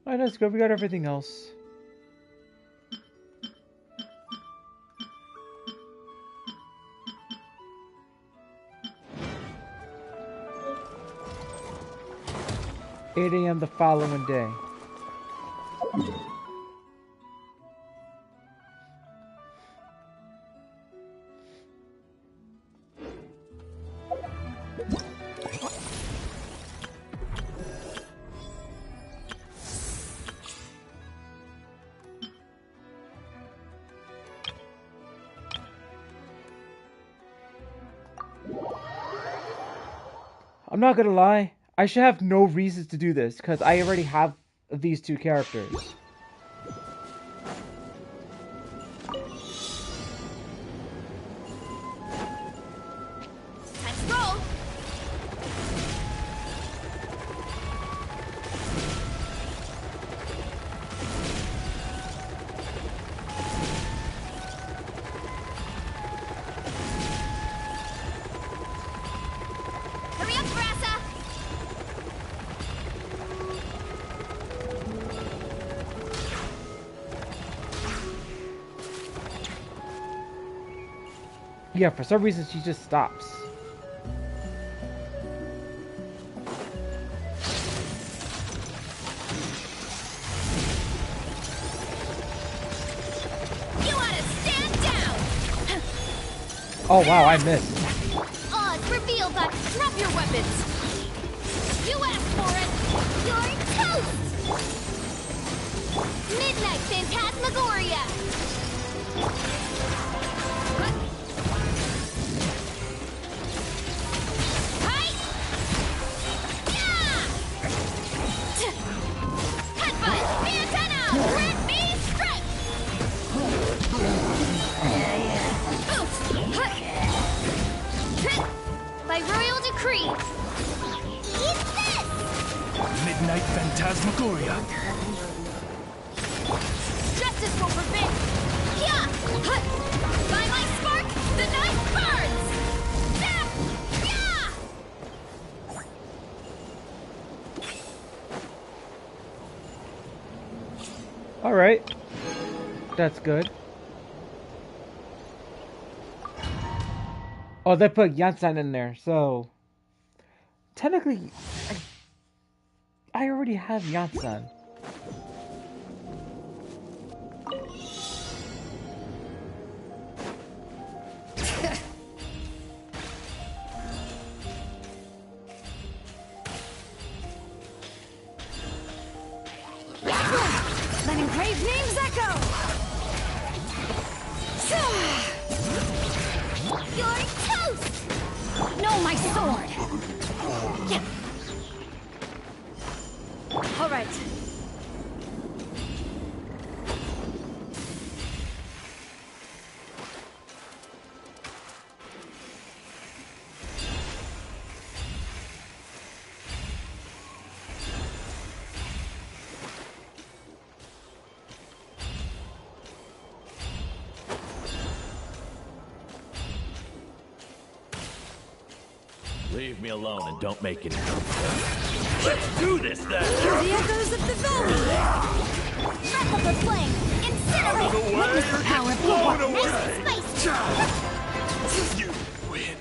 Alright, that's good. We got everything else. (8 a.m. the following day). I'm not gonna lie, I should have no reasons to do this, because I already have these 2 characters. Let's roll! Hurry up, Grassa! Yeah, for some reason she just stops. You oughta stand down! Oh wow, I missed. Odds revealed that. Drop your weapons! You asked for it! You're toast! Midnight Phantasmagoria! Hi! Yeah! Headbutt! Antenna! Grant me strength! By royal decree! Eat this! Midnight Phantasmagoria. Justice will prevent! Yeah! By my spark, the night Alright. That's good. Oh, they put Yansan in there, so... Technically, I already have Yansan. Let engraved names echo! You're toast! No, my sword! All right. Leave me alone and don't make any noise. Let's do this then! The echoes of the valley! Breath of the flame! Incinerate! Witness the power of Bloodborne! Nice and spicy! You win.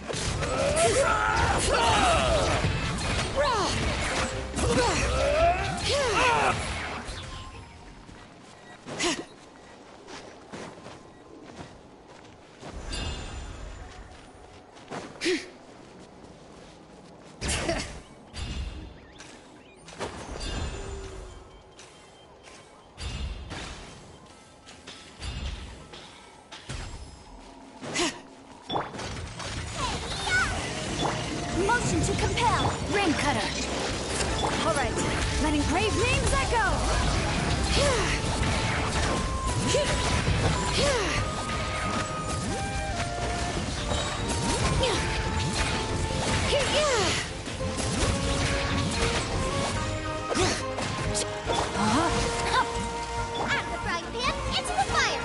Motion to compel! Ring cutter! All right. Let engraved names echo! Out of the frying pan, into the fire!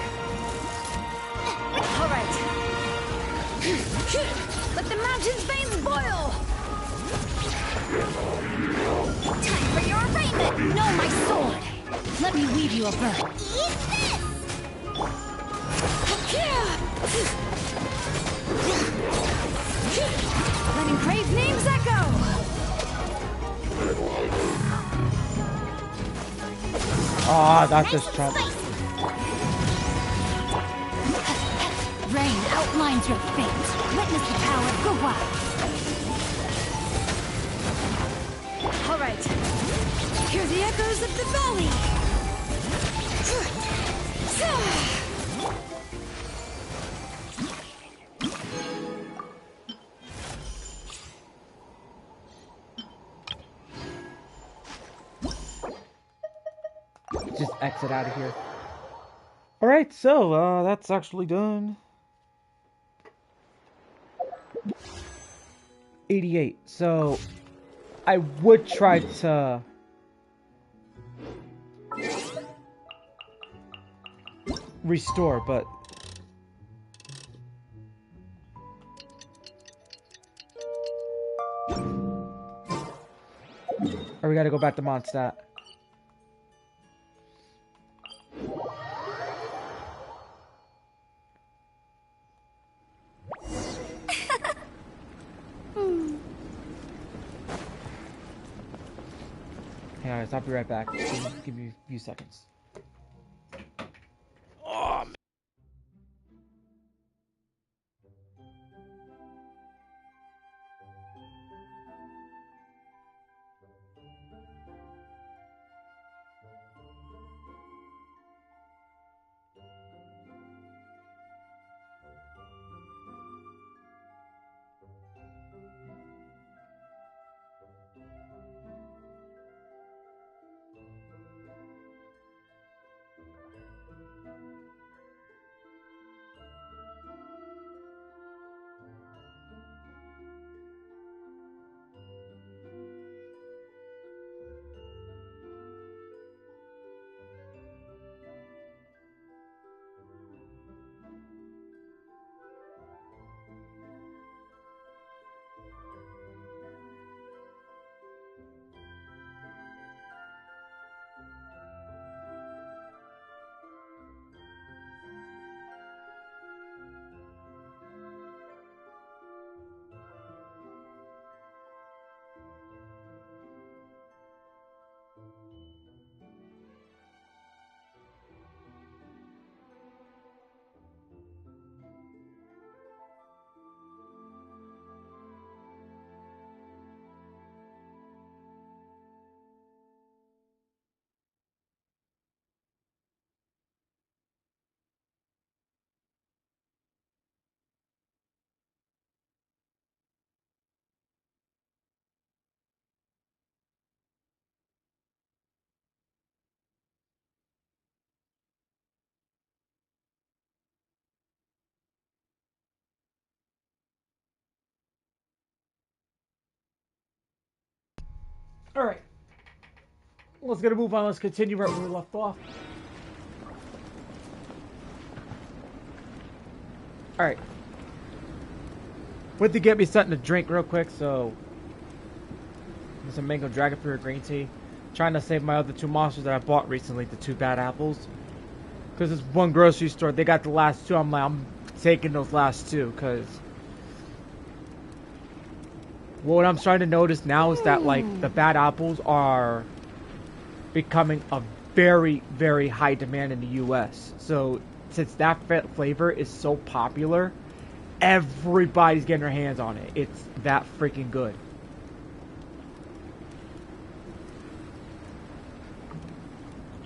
All right. Let the mountain's veins boil! Time for your arraignment! Know my sword! Let me weave you a bird. Eat this! Let engraved names echo! Ah, that's just Trump. Rain outlines your fate. Witness the power of Gugwa. All right. Hear the echoes of the valley! Just exit out of here. Alright, so, that's actually done. 88. So, I would try to... restore, but... Or we gotta go back to Mondstadt. Hang on, guys, I'll be right back. Give me a few seconds. Oh, man. Alright. Let's get a move on. Let's continue right where we left off. Alright. Went to get me something to drink real quick, so... some mango dragon fruit green tea. Trying to save my other 2 monsters that I bought recently, the 2 bad apples. Because this one grocery store, they got the last 2. I'm like, I'm taking those last 2, because... what I'm starting to notice now is that, like, the bad apples are becoming a very, very high demand in the U.S. So, since that flavor is so popular, everybody's getting their hands on it. It's that freaking good.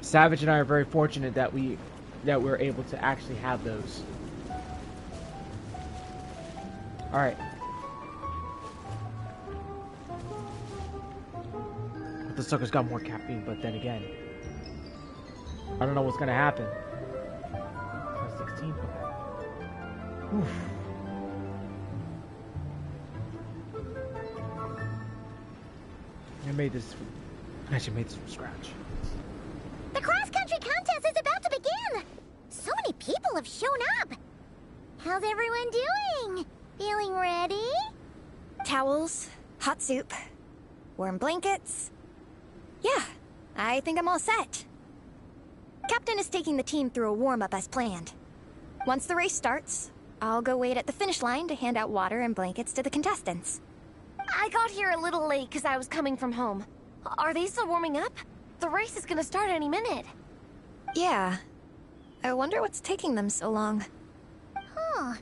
Savage and I are very fortunate that we're able to actually have those. Alright. The sucker's got more caffeine, but then again, I don't know what's gonna happen. 16. Oof. I actually made this from scratch. The cross-country contest is about to begin! So many people have shown up! How's everyone doing? Feeling ready? Towels, hot soup, warm blankets. Yeah, I think I'm all set. Captain is taking the team through a warm-up as planned. Once the race starts, I'll go wait at the finish line to hand out water and blankets to the contestants. I got here a little late because I was coming from home. Are they still warming up? The race is gonna start any minute. Yeah. I wonder what's taking them so long. Huh.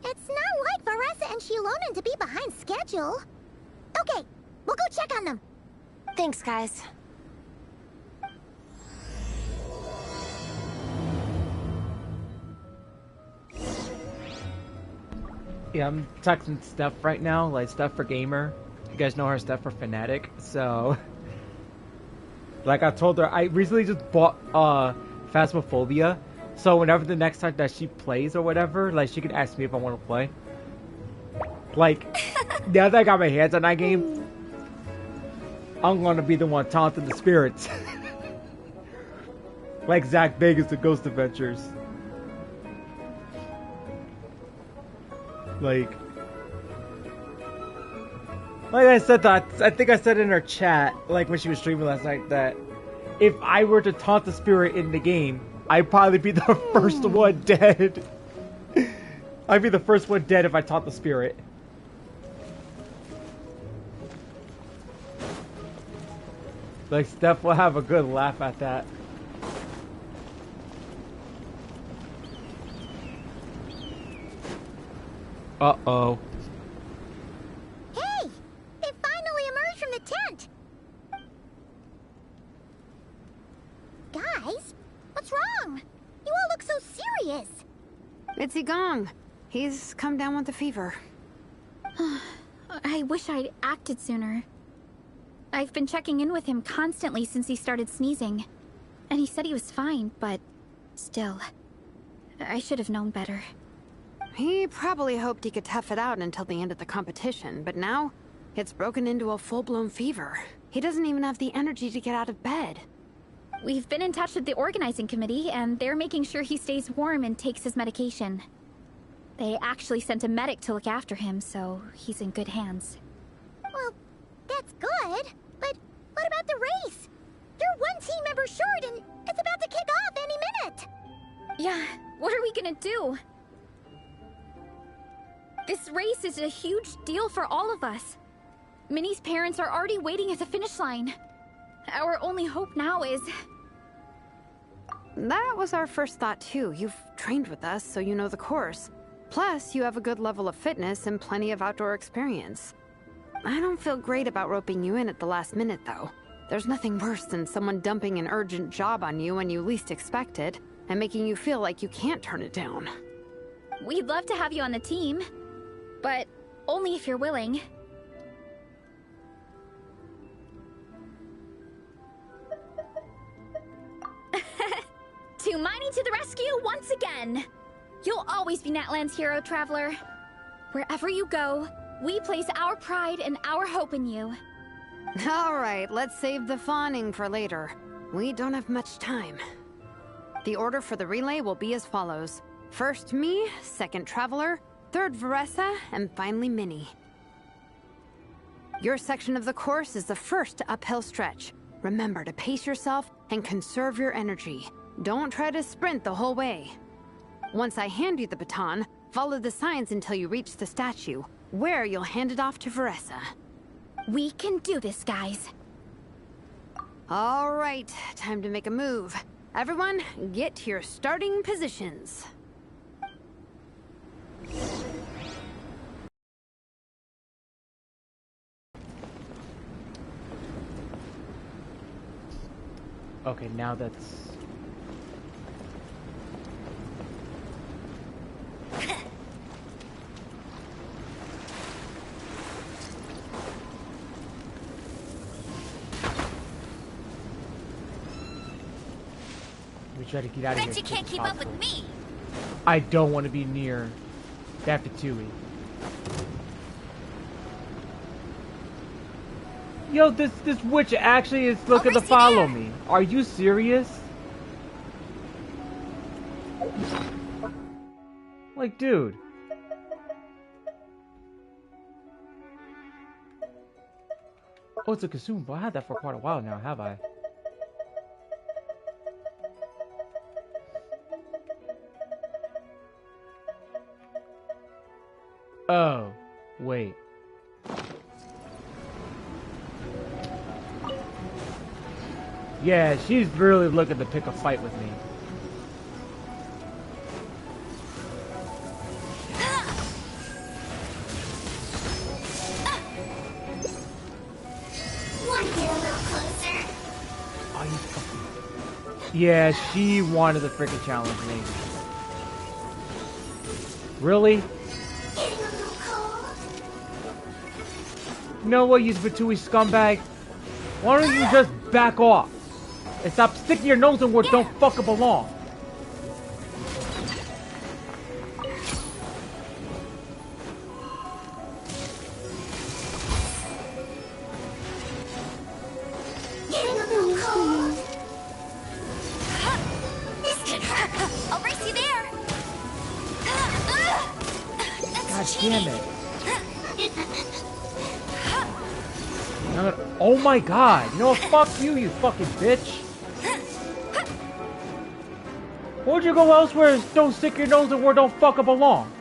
It's not like Varessa and Shilonen to be behind schedule. Okay, we'll go check on them. Thanks, guys. Yeah, I'm texting Steph right now, like Steph for Gamer. You guys know her, Steph for Fanatic. So, like I told her, I recently just bought Phasmophobia. So whenever the next time that she plays or whatever, like she can ask me if I want to play. Like, now that I got my hands on that game, I'm gonna be the one taunting the spirits. Like Zach Vegas to Ghost Adventures. Like I said that, I think I said in her chat, like when she was streaming last night, that if I were to taunt the spirit in the game, I'd probably be the first one dead. I'd be the first one dead if I taunt the spirit. Like, Steph will have a good laugh at that. Uh-oh. Hey! They finally emerged from the tent! Guys, what's wrong? You all look so serious. It's Igong. He's come down with the fever. I wish I'd acted sooner. I've been checking in with him constantly since he started sneezing. And he said he was fine, but still, I should have known better. He probably hoped he could tough it out until the end of the competition, but now it's broken into a full-blown fever. He doesn't even have the energy to get out of bed. We've been in touch with the organizing committee, and they're making sure he stays warm and takes his medication. They actually sent a medic to look after him, so he's in good hands. Well, that's good, but what about the race? You're one team member short, and it's about to kick off any minute! Yeah, what are we gonna do? This race is a huge deal for all of us. Minnie's parents are already waiting at the finish line. Our only hope now is... That was our first thought too. You've trained with us, so you know the course. Plus, you have a good level of fitness and plenty of outdoor experience. I don't feel great about roping you in at the last minute, though. There's nothing worse than someone dumping an urgent job on you when you least expect it, and making you feel like you can't turn it down. We'd love to have you on the team, but only if you're willing. Tumani to the rescue once again! You'll always be Natlan's hero, Traveler. Wherever you go, we place our pride and our hope in you. All right, let's save the fawning for later. We don't have much time. The order for the relay will be as follows. First me, second Traveler, third Veressa, and finally Minnie. Your section of the course is the first uphill stretch. Remember to pace yourself and conserve your energy. Don't try to sprint the whole way. Once I hand you the baton, follow the signs until you reach the statue, where you'll hand it off to Veressa. We can do this, guys. All right, time to make a move. Everyone, get to your starting positions. Okay, now that's... We try to get out of here. Bet you can't keep up with me. I don't want to be near that Fatui. Yo, this witch actually is looking to follow me. Are you serious? Like, dude. Oh, it's a Kasumba. I had that for quite a while now, have I? Oh, wait. Yeah, she's really looking to pick a fight with me. Oh, you fucking... Yeah, she wanted to freaking challenge me. Really? You know what, you Fatui scumbag? Why don't you just back off? And stop sticking your nose in where it don't fucking belong. I'll race you there. God damn it. Oh my god. You know what? Fuck you, you fucking bitch. Why would you go elsewhere? Don't stick your nose in where it don't fucking belong.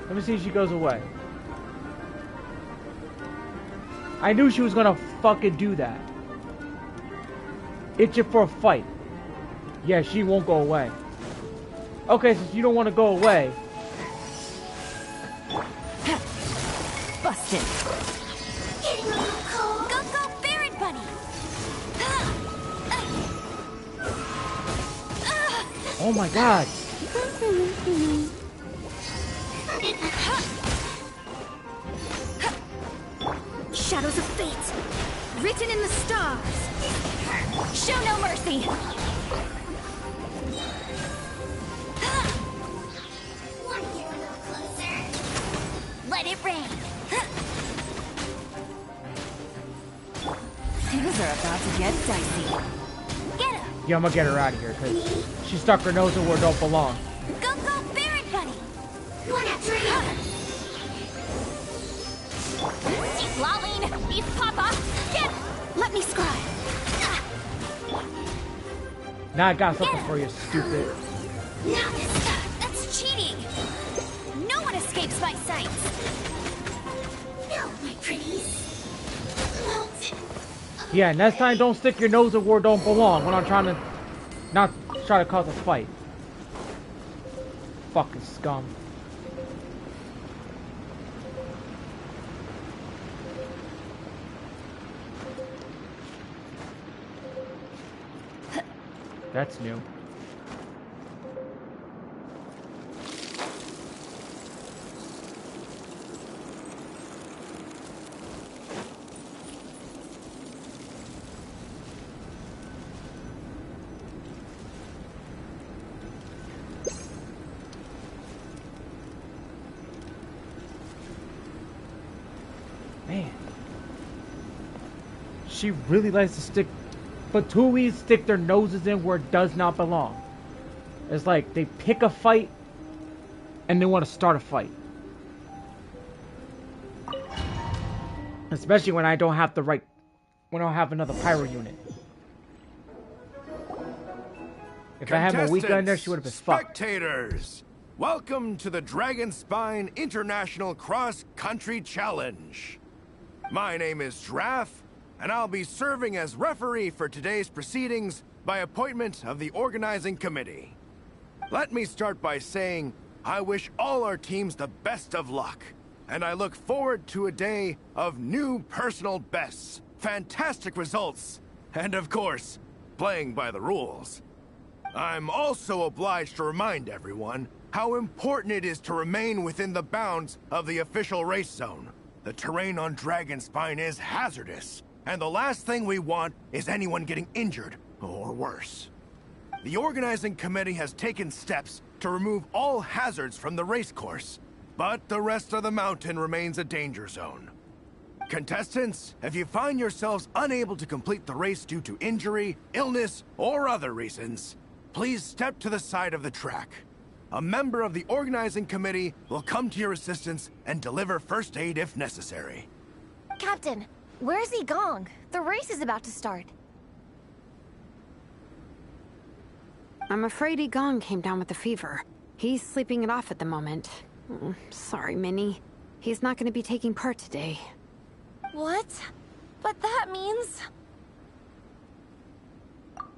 Let me see if she goes away. I knew she was gonna fucking do that. Itching for a fight. Yeah, she won't go away. Okay, since you don't want to go away. Busted. Go, go, Baron Bunny. Oh my god. Shadows of fate, written in the stars. Show no mercy. Let it rain. Things are about to get dicey. Get her. Yeah, I'm gonna get her out of here because she stuck her nose in where it don't belong. Go, go, Baron Bunny. One after another. She's lolling. He's Papa. Get her. Let me scry. Now I got something for you, stupid. Now that's cheating. No one escapes my sight. No, my pretties. Yeah, next time don't stick your nose in where it don't belong when I'm trying to not try to cause a fight. Fucking scum. That's new. she really likes to stick, but Tui's stick their noses in where it does not belong. It's like they pick a fight and they want to start a fight. Especially when I don't have the right, when I don't have another pyro unit. If I had Moika in there, she would have been fucked. Spectators, welcome to the Dragon Spine International Cross Country Challenge. My name is Draff, and I'll be serving as referee for today's proceedings by appointment of the organizing committee. Let me start by saying I wish all our teams the best of luck, and I look forward to a day of new personal bests, fantastic results, and of course, playing by the rules. I'm also obliged to remind everyone how important it is to remain within the bounds of the official race zone. The terrain on Dragonspine is hazardous, and the last thing we want is anyone getting injured, or worse. The organizing committee has taken steps to remove all hazards from the race course, but the rest of the mountain remains a danger zone. Contestants, if you find yourselves unable to complete the race due to injury, illness, or other reasons, please step to the side of the track. A member of the organizing committee will come to your assistance and deliver first aid if necessary. Captain, where's Gong? The race is about to start. I'm afraid Gong came down with a fever. He's sleeping it off at the moment. Sorry, Minnie. He's not going to be taking part today. What? But that means...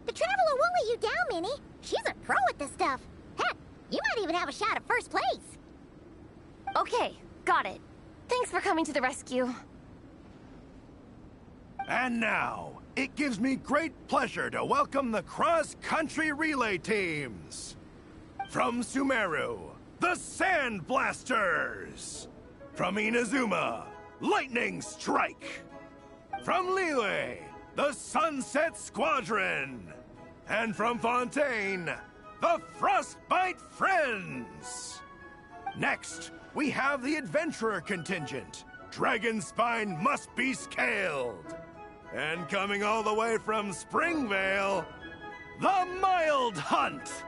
The Traveler won't let you down, Minnie. She's a pro at this stuff. Heck, you might even have a shot at first place. Okay, got it. Thanks for coming to the rescue. And now, it gives me great pleasure to welcome the cross-country relay teams. From Sumeru, the Sand Blasters. From Inazuma, Lightning Strike. From Liyue, the Sunset Squadron. And from Fontaine, the Frostbite Friends. Next, we have the Adventurer contingent. Dragonspine must be scaled. And coming all the way from Springvale, the Mild Hunt.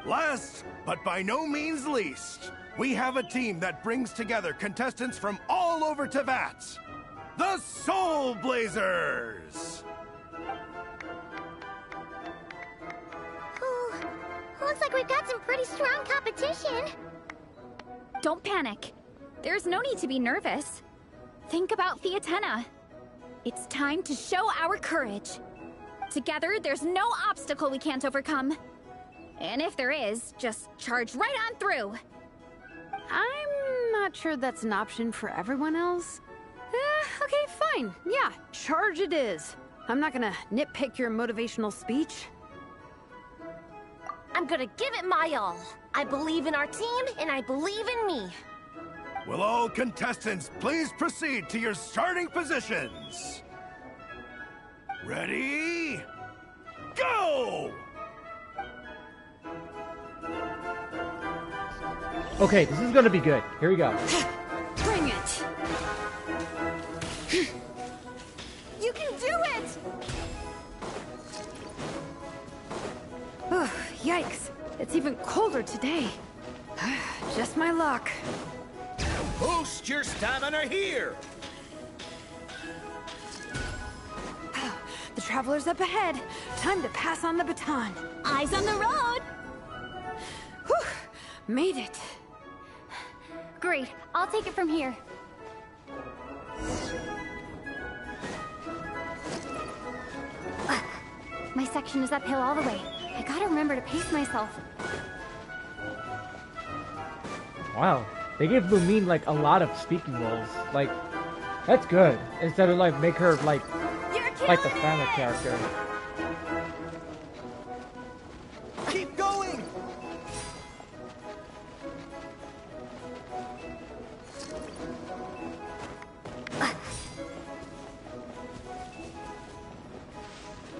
Last, but by no means least, we have a team that brings together contestants from all over Teyvat. The Soulblazers! Looks like we've got some pretty strong competition. Don't panic. There's no need to be nervous. Think about Theatena. It's time to show our courage. Together, there's no obstacle we can't overcome. And if there is, just charge right on through. I'm not sure that's an option for everyone else. Okay, fine. Yeah, charge it is. I'm not gonna nitpick your motivational speech. I'm gonna give it my all. I believe in our team, and I believe in me. Will all contestants please proceed to your starting positions? Ready? Go! Okay, this is gonna be good. Here we go. Bring it! You can do it! Oh, yikes. It's even colder today. Just my luck. Boost your stamina here! The Traveler's up ahead. Time to pass on the baton. Eyes on the road! Whew, made it. Great, I'll take it from here. My section is uphill all the way. I gotta remember to pace myself. Wow, they gave Lumine like a lot of speaking roles. Like, that's good. Instead of like make her like the family character. Keep going!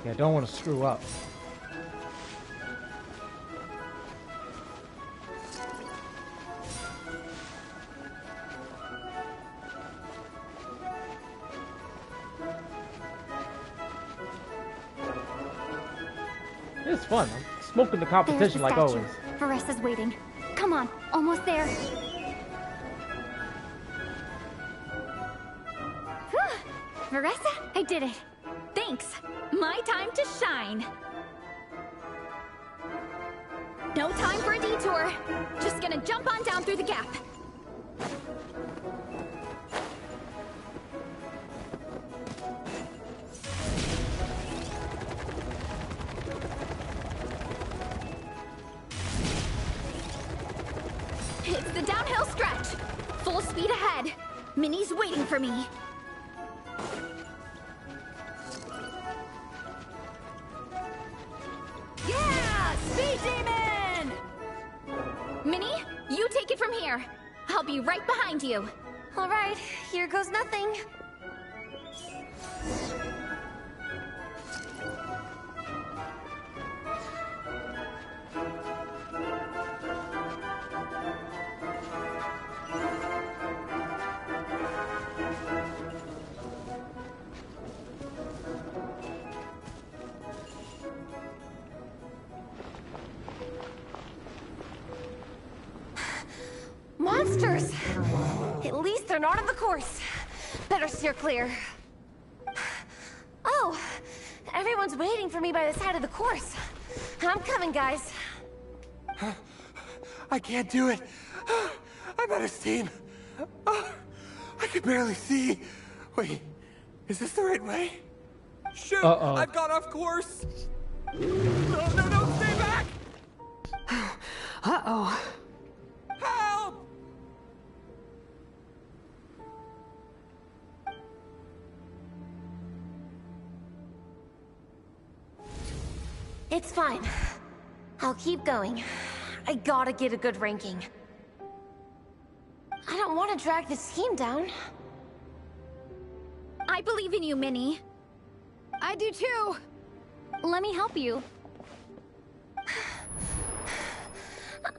Yeah, don't want to screw up. is fun. I'm smoking the competition like statue. always. Veresa's waiting. Come on, almost there. Whew. Veresa, I did it. Thanks. My time to shine. No time for a detour. Just gonna jump on down through the gap. It's the downhill stretch. Full speed ahead. Minnie's waiting for me. Yeah! Speed Demon! Minnie, you take it from here. I'll be right behind you. All right, here goes nothing. Monsters! At least they're not on the course. Better steer clear. Oh, everyone's waiting for me by the side of the course. I'm coming, guys. I can't do it. I'm out of steam. I can barely see. Wait, is this the right way? Shoot! I've got off course. No, stay back! Uh-oh. Help! It's fine. I'll keep going. I gotta get a good ranking. I don't want to drag this team down. I believe in you, Minnie. I do too. Let me help you.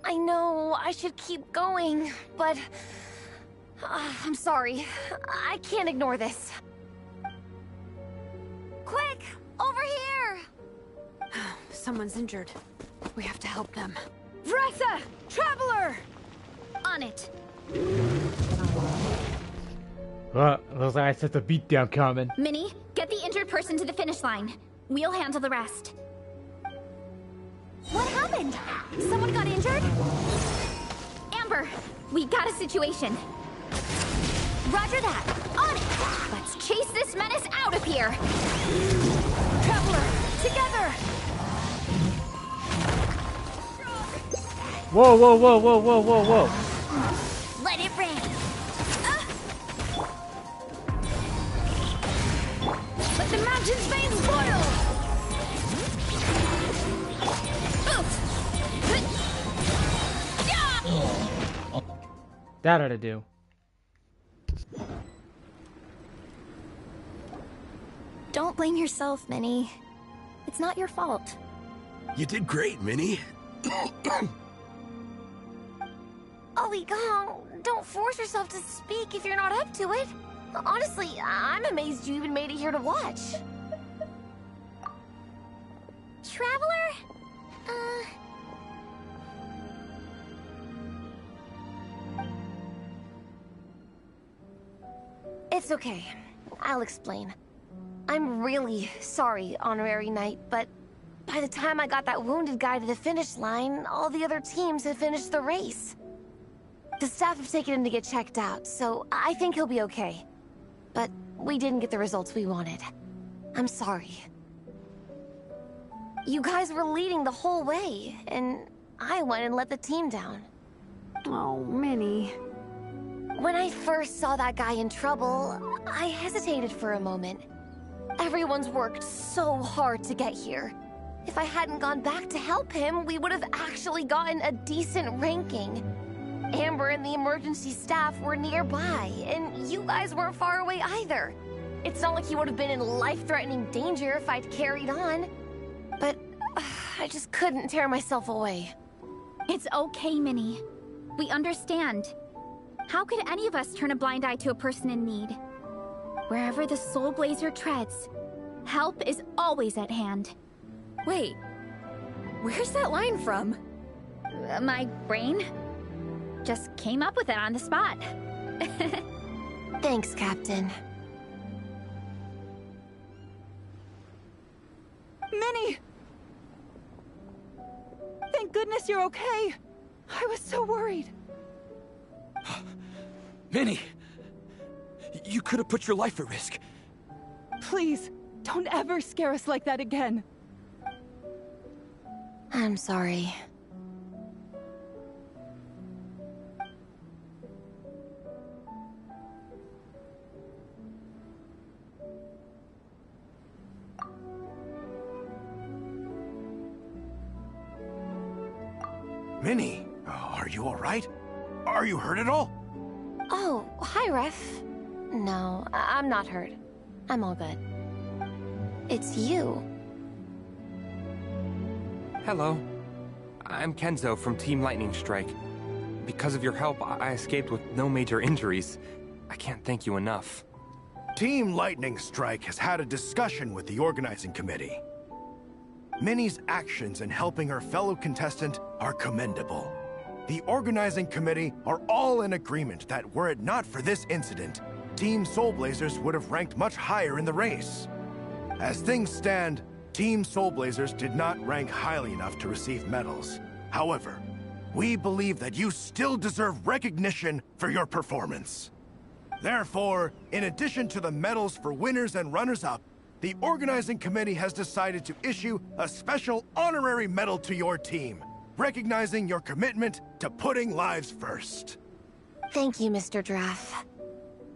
I know I should keep going, but I'm sorry. I can't ignore this. Quick, over here! Someone's injured. We have to help them. Veresa! Traveler! On it. Looks like I set the beatdown coming. Minnie, get the injured person to the finish line. We'll handle the rest. What happened? Someone got injured? Amber, we got a situation. Roger that. On it! Let's chase this menace out of here! Traveler, together! Whoa. Let it rain. Let the mountain's veins boil! That ought to do. Don't blame yourself, Minnie. It's not your fault. You did great, Minnie. Ollie Gong, don't force yourself to speak if you're not up to it. Honestly, I'm amazed you even made it here to watch. Traveler? It's okay. I'll explain. I'm really sorry, Honorary Knight, but by the time I got that wounded guy to the finish line, all the other teams had finished the race. The staff have taken him to get checked out, so I think he'll be okay. But we didn't get the results we wanted. I'm sorry. You guys were leading the whole way, and I went and let the team down. Oh, Minnie. When I first saw that guy in trouble, I hesitated for a moment. Everyone's worked so hard to get here. If I hadn't gone back to help him, we would have actually gotten a decent ranking. Amber and the emergency staff were nearby, and you guys weren't far away either. It's not like he would have been in life-threatening danger if I'd carried on. But I just couldn't tear myself away. It's okay, Minnie. We understand. How could any of us turn a blind eye to a person in need? Wherever the Soulblazer treads, help is always at hand. Wait, Where's that line from? My brain just came up with it on the spot. Thanks, Captain. Minnie! Thank goodness you're okay. I was so worried. Minnie! You could have put your life at risk. Please, don't ever scare us like that again. I'm sorry. Minnie, are you all right? Are you hurt at all? Oh, hi, Ref. No, I'm not hurt. I'm all good. It's you. Hello. I'm Kenzo from Team Lightning Strike. Because of your help, I escaped with no major injuries. I can't thank you enough. Team Lightning Strike has had a discussion with the organizing committee. Minnie's actions in helping her fellow contestant are commendable. The organizing committee are all in agreement that were it not for this incident, Team Soulblazers would have ranked much higher in the race. As things stand, Team Soulblazers did not rank highly enough to receive medals. However, we believe that you still deserve recognition for your performance. Therefore, in addition to the medals for winners and runners-up, the organizing committee has decided to issue a special honorary medal to your team, recognizing your commitment to putting lives first. Thank you, Mr. Draff.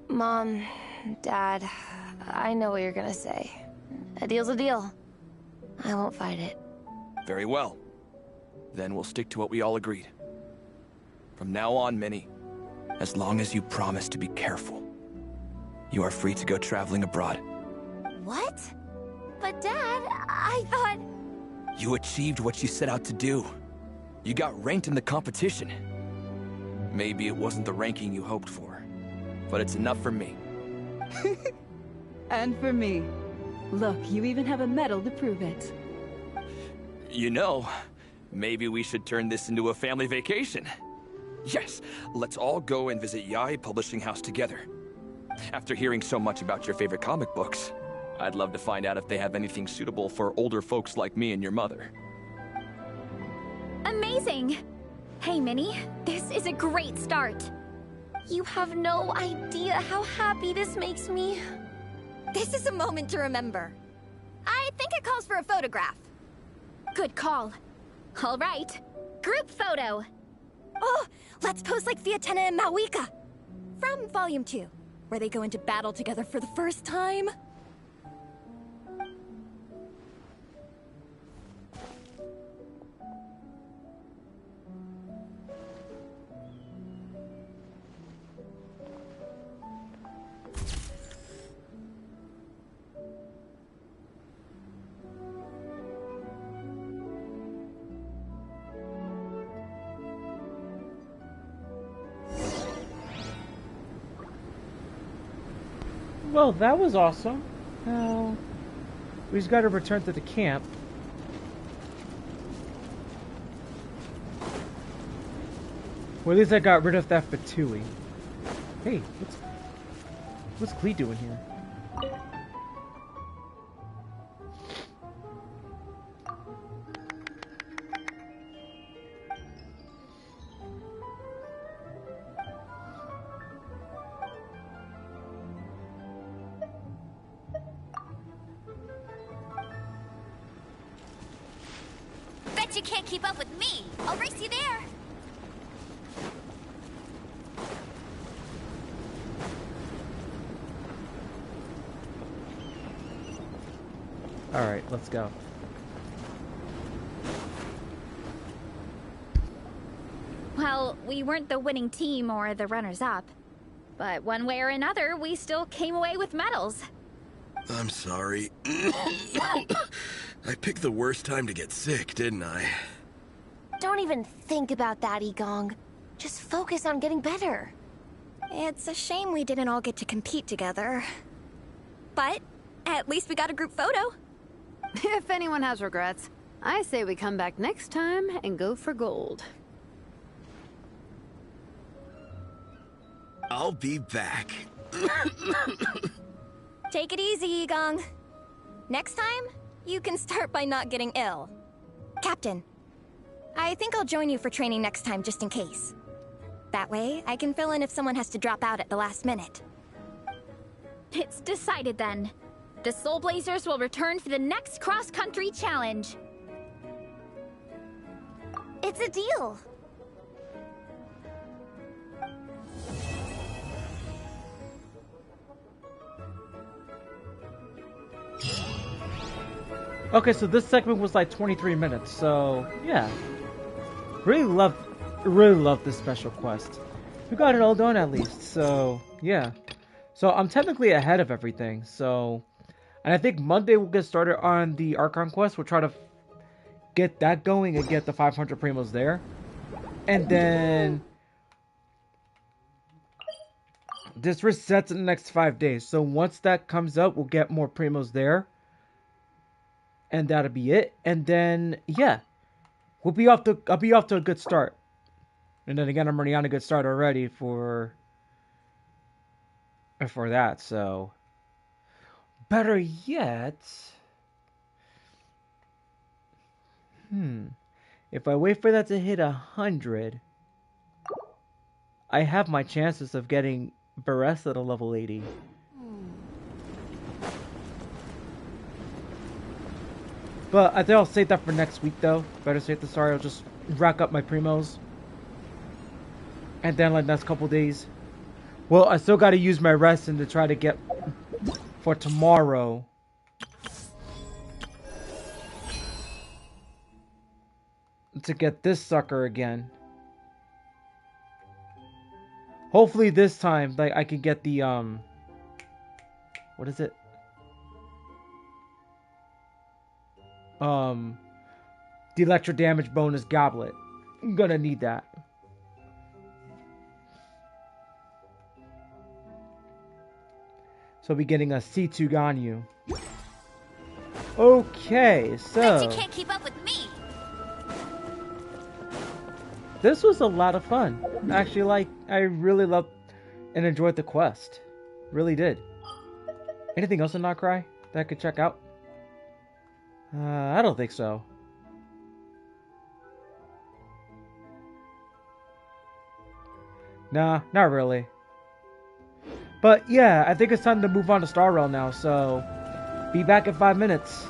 Mom, Dad, I know what you're gonna say. A deal's a deal. I won't fight it. Very well. Then we'll stick to what we all agreed. From now on, Minnie, as long as you promise to be careful, you are free to go traveling abroad. What? But Dad, I thought... You achieved what you set out to do. You got ranked in the competition. Maybe it wasn't the ranking you hoped for, but it's enough for me. And for me. Look, you even have a medal to prove it. You know, maybe we should turn this into a family vacation. Yes, let's all go and visit Yae Publishing House together. After hearing so much about your favorite comic books, I'd love to find out if they have anything suitable for older folks like me and your mother. Amazing! Hey, Minnie, this is a great start. You have no idea how happy this makes me. This is a moment to remember. I think it calls for a photograph. Good call. All right, group photo. Oh, let's pose like Fiatena and Mawika. From Volume 2, where they go into battle together for the first time. Well, that was awesome. Now, we just gotta return to the camp. Well, at least I got rid of that Fatui. Hey, what's Klee doing here? Bet you can't keep up with me. I'll race you there. Alright, let's go. Well, we weren't the winning team or the runners-up. But one way or another, we still came away with medals. I'm sorry. I picked the worst time to get sick, didn't I? Don't even think about that, Igong. Just focus on getting better. It's a shame we didn't all get to compete together. But at least we got a group photo. If anyone has regrets, I say we come back next time and go for gold. I'll be back. Take it easy, Igong. Next time, you can start by not getting ill. Captain, I think I'll join you for training next time just in case. That way, I can fill in if someone has to drop out at the last minute. It's decided then. The Soulblazers will return for the next cross-country challenge. It's a deal. Okay, so this segment was like 23 minutes, so yeah. Really love this special quest. We got it all done at least, so yeah. So I'm technically ahead of everything, so... And I think Monday we'll get started on the Archon quest. We'll try to get that going and get the 500 primos there. And then... this resets in the next 5 days. So once that comes up, we'll get more primos there. And that'll be it. And then, yeah. I'll be off to a good start. And then again, I'm already on a good start already for that, so... Better yet... If I wait for that to hit 100... I have my chances of getting Baressa to level 80. But I think I'll save that for next week, though. Better safe than sorry. I'll just rack up my primos. And then, like, next couple days. Well, I still got to use my rest and to try to get for tomorrow. To get this sucker again. Hopefully this time, like, I can get the, what is it? The electro damage bonus goblet. I'm gonna need that. So I'll be getting a C2 Ganyu. Okay, so... Bet you can't keep up with me! This was a lot of fun. Actually, like, I really loved and enjoyed the quest. Really did. Anything else in Not Cry that I could check out? I don't think so. Nah, not really. But yeah, I think it's time to move on to Star Rail now, so be back in 5 minutes.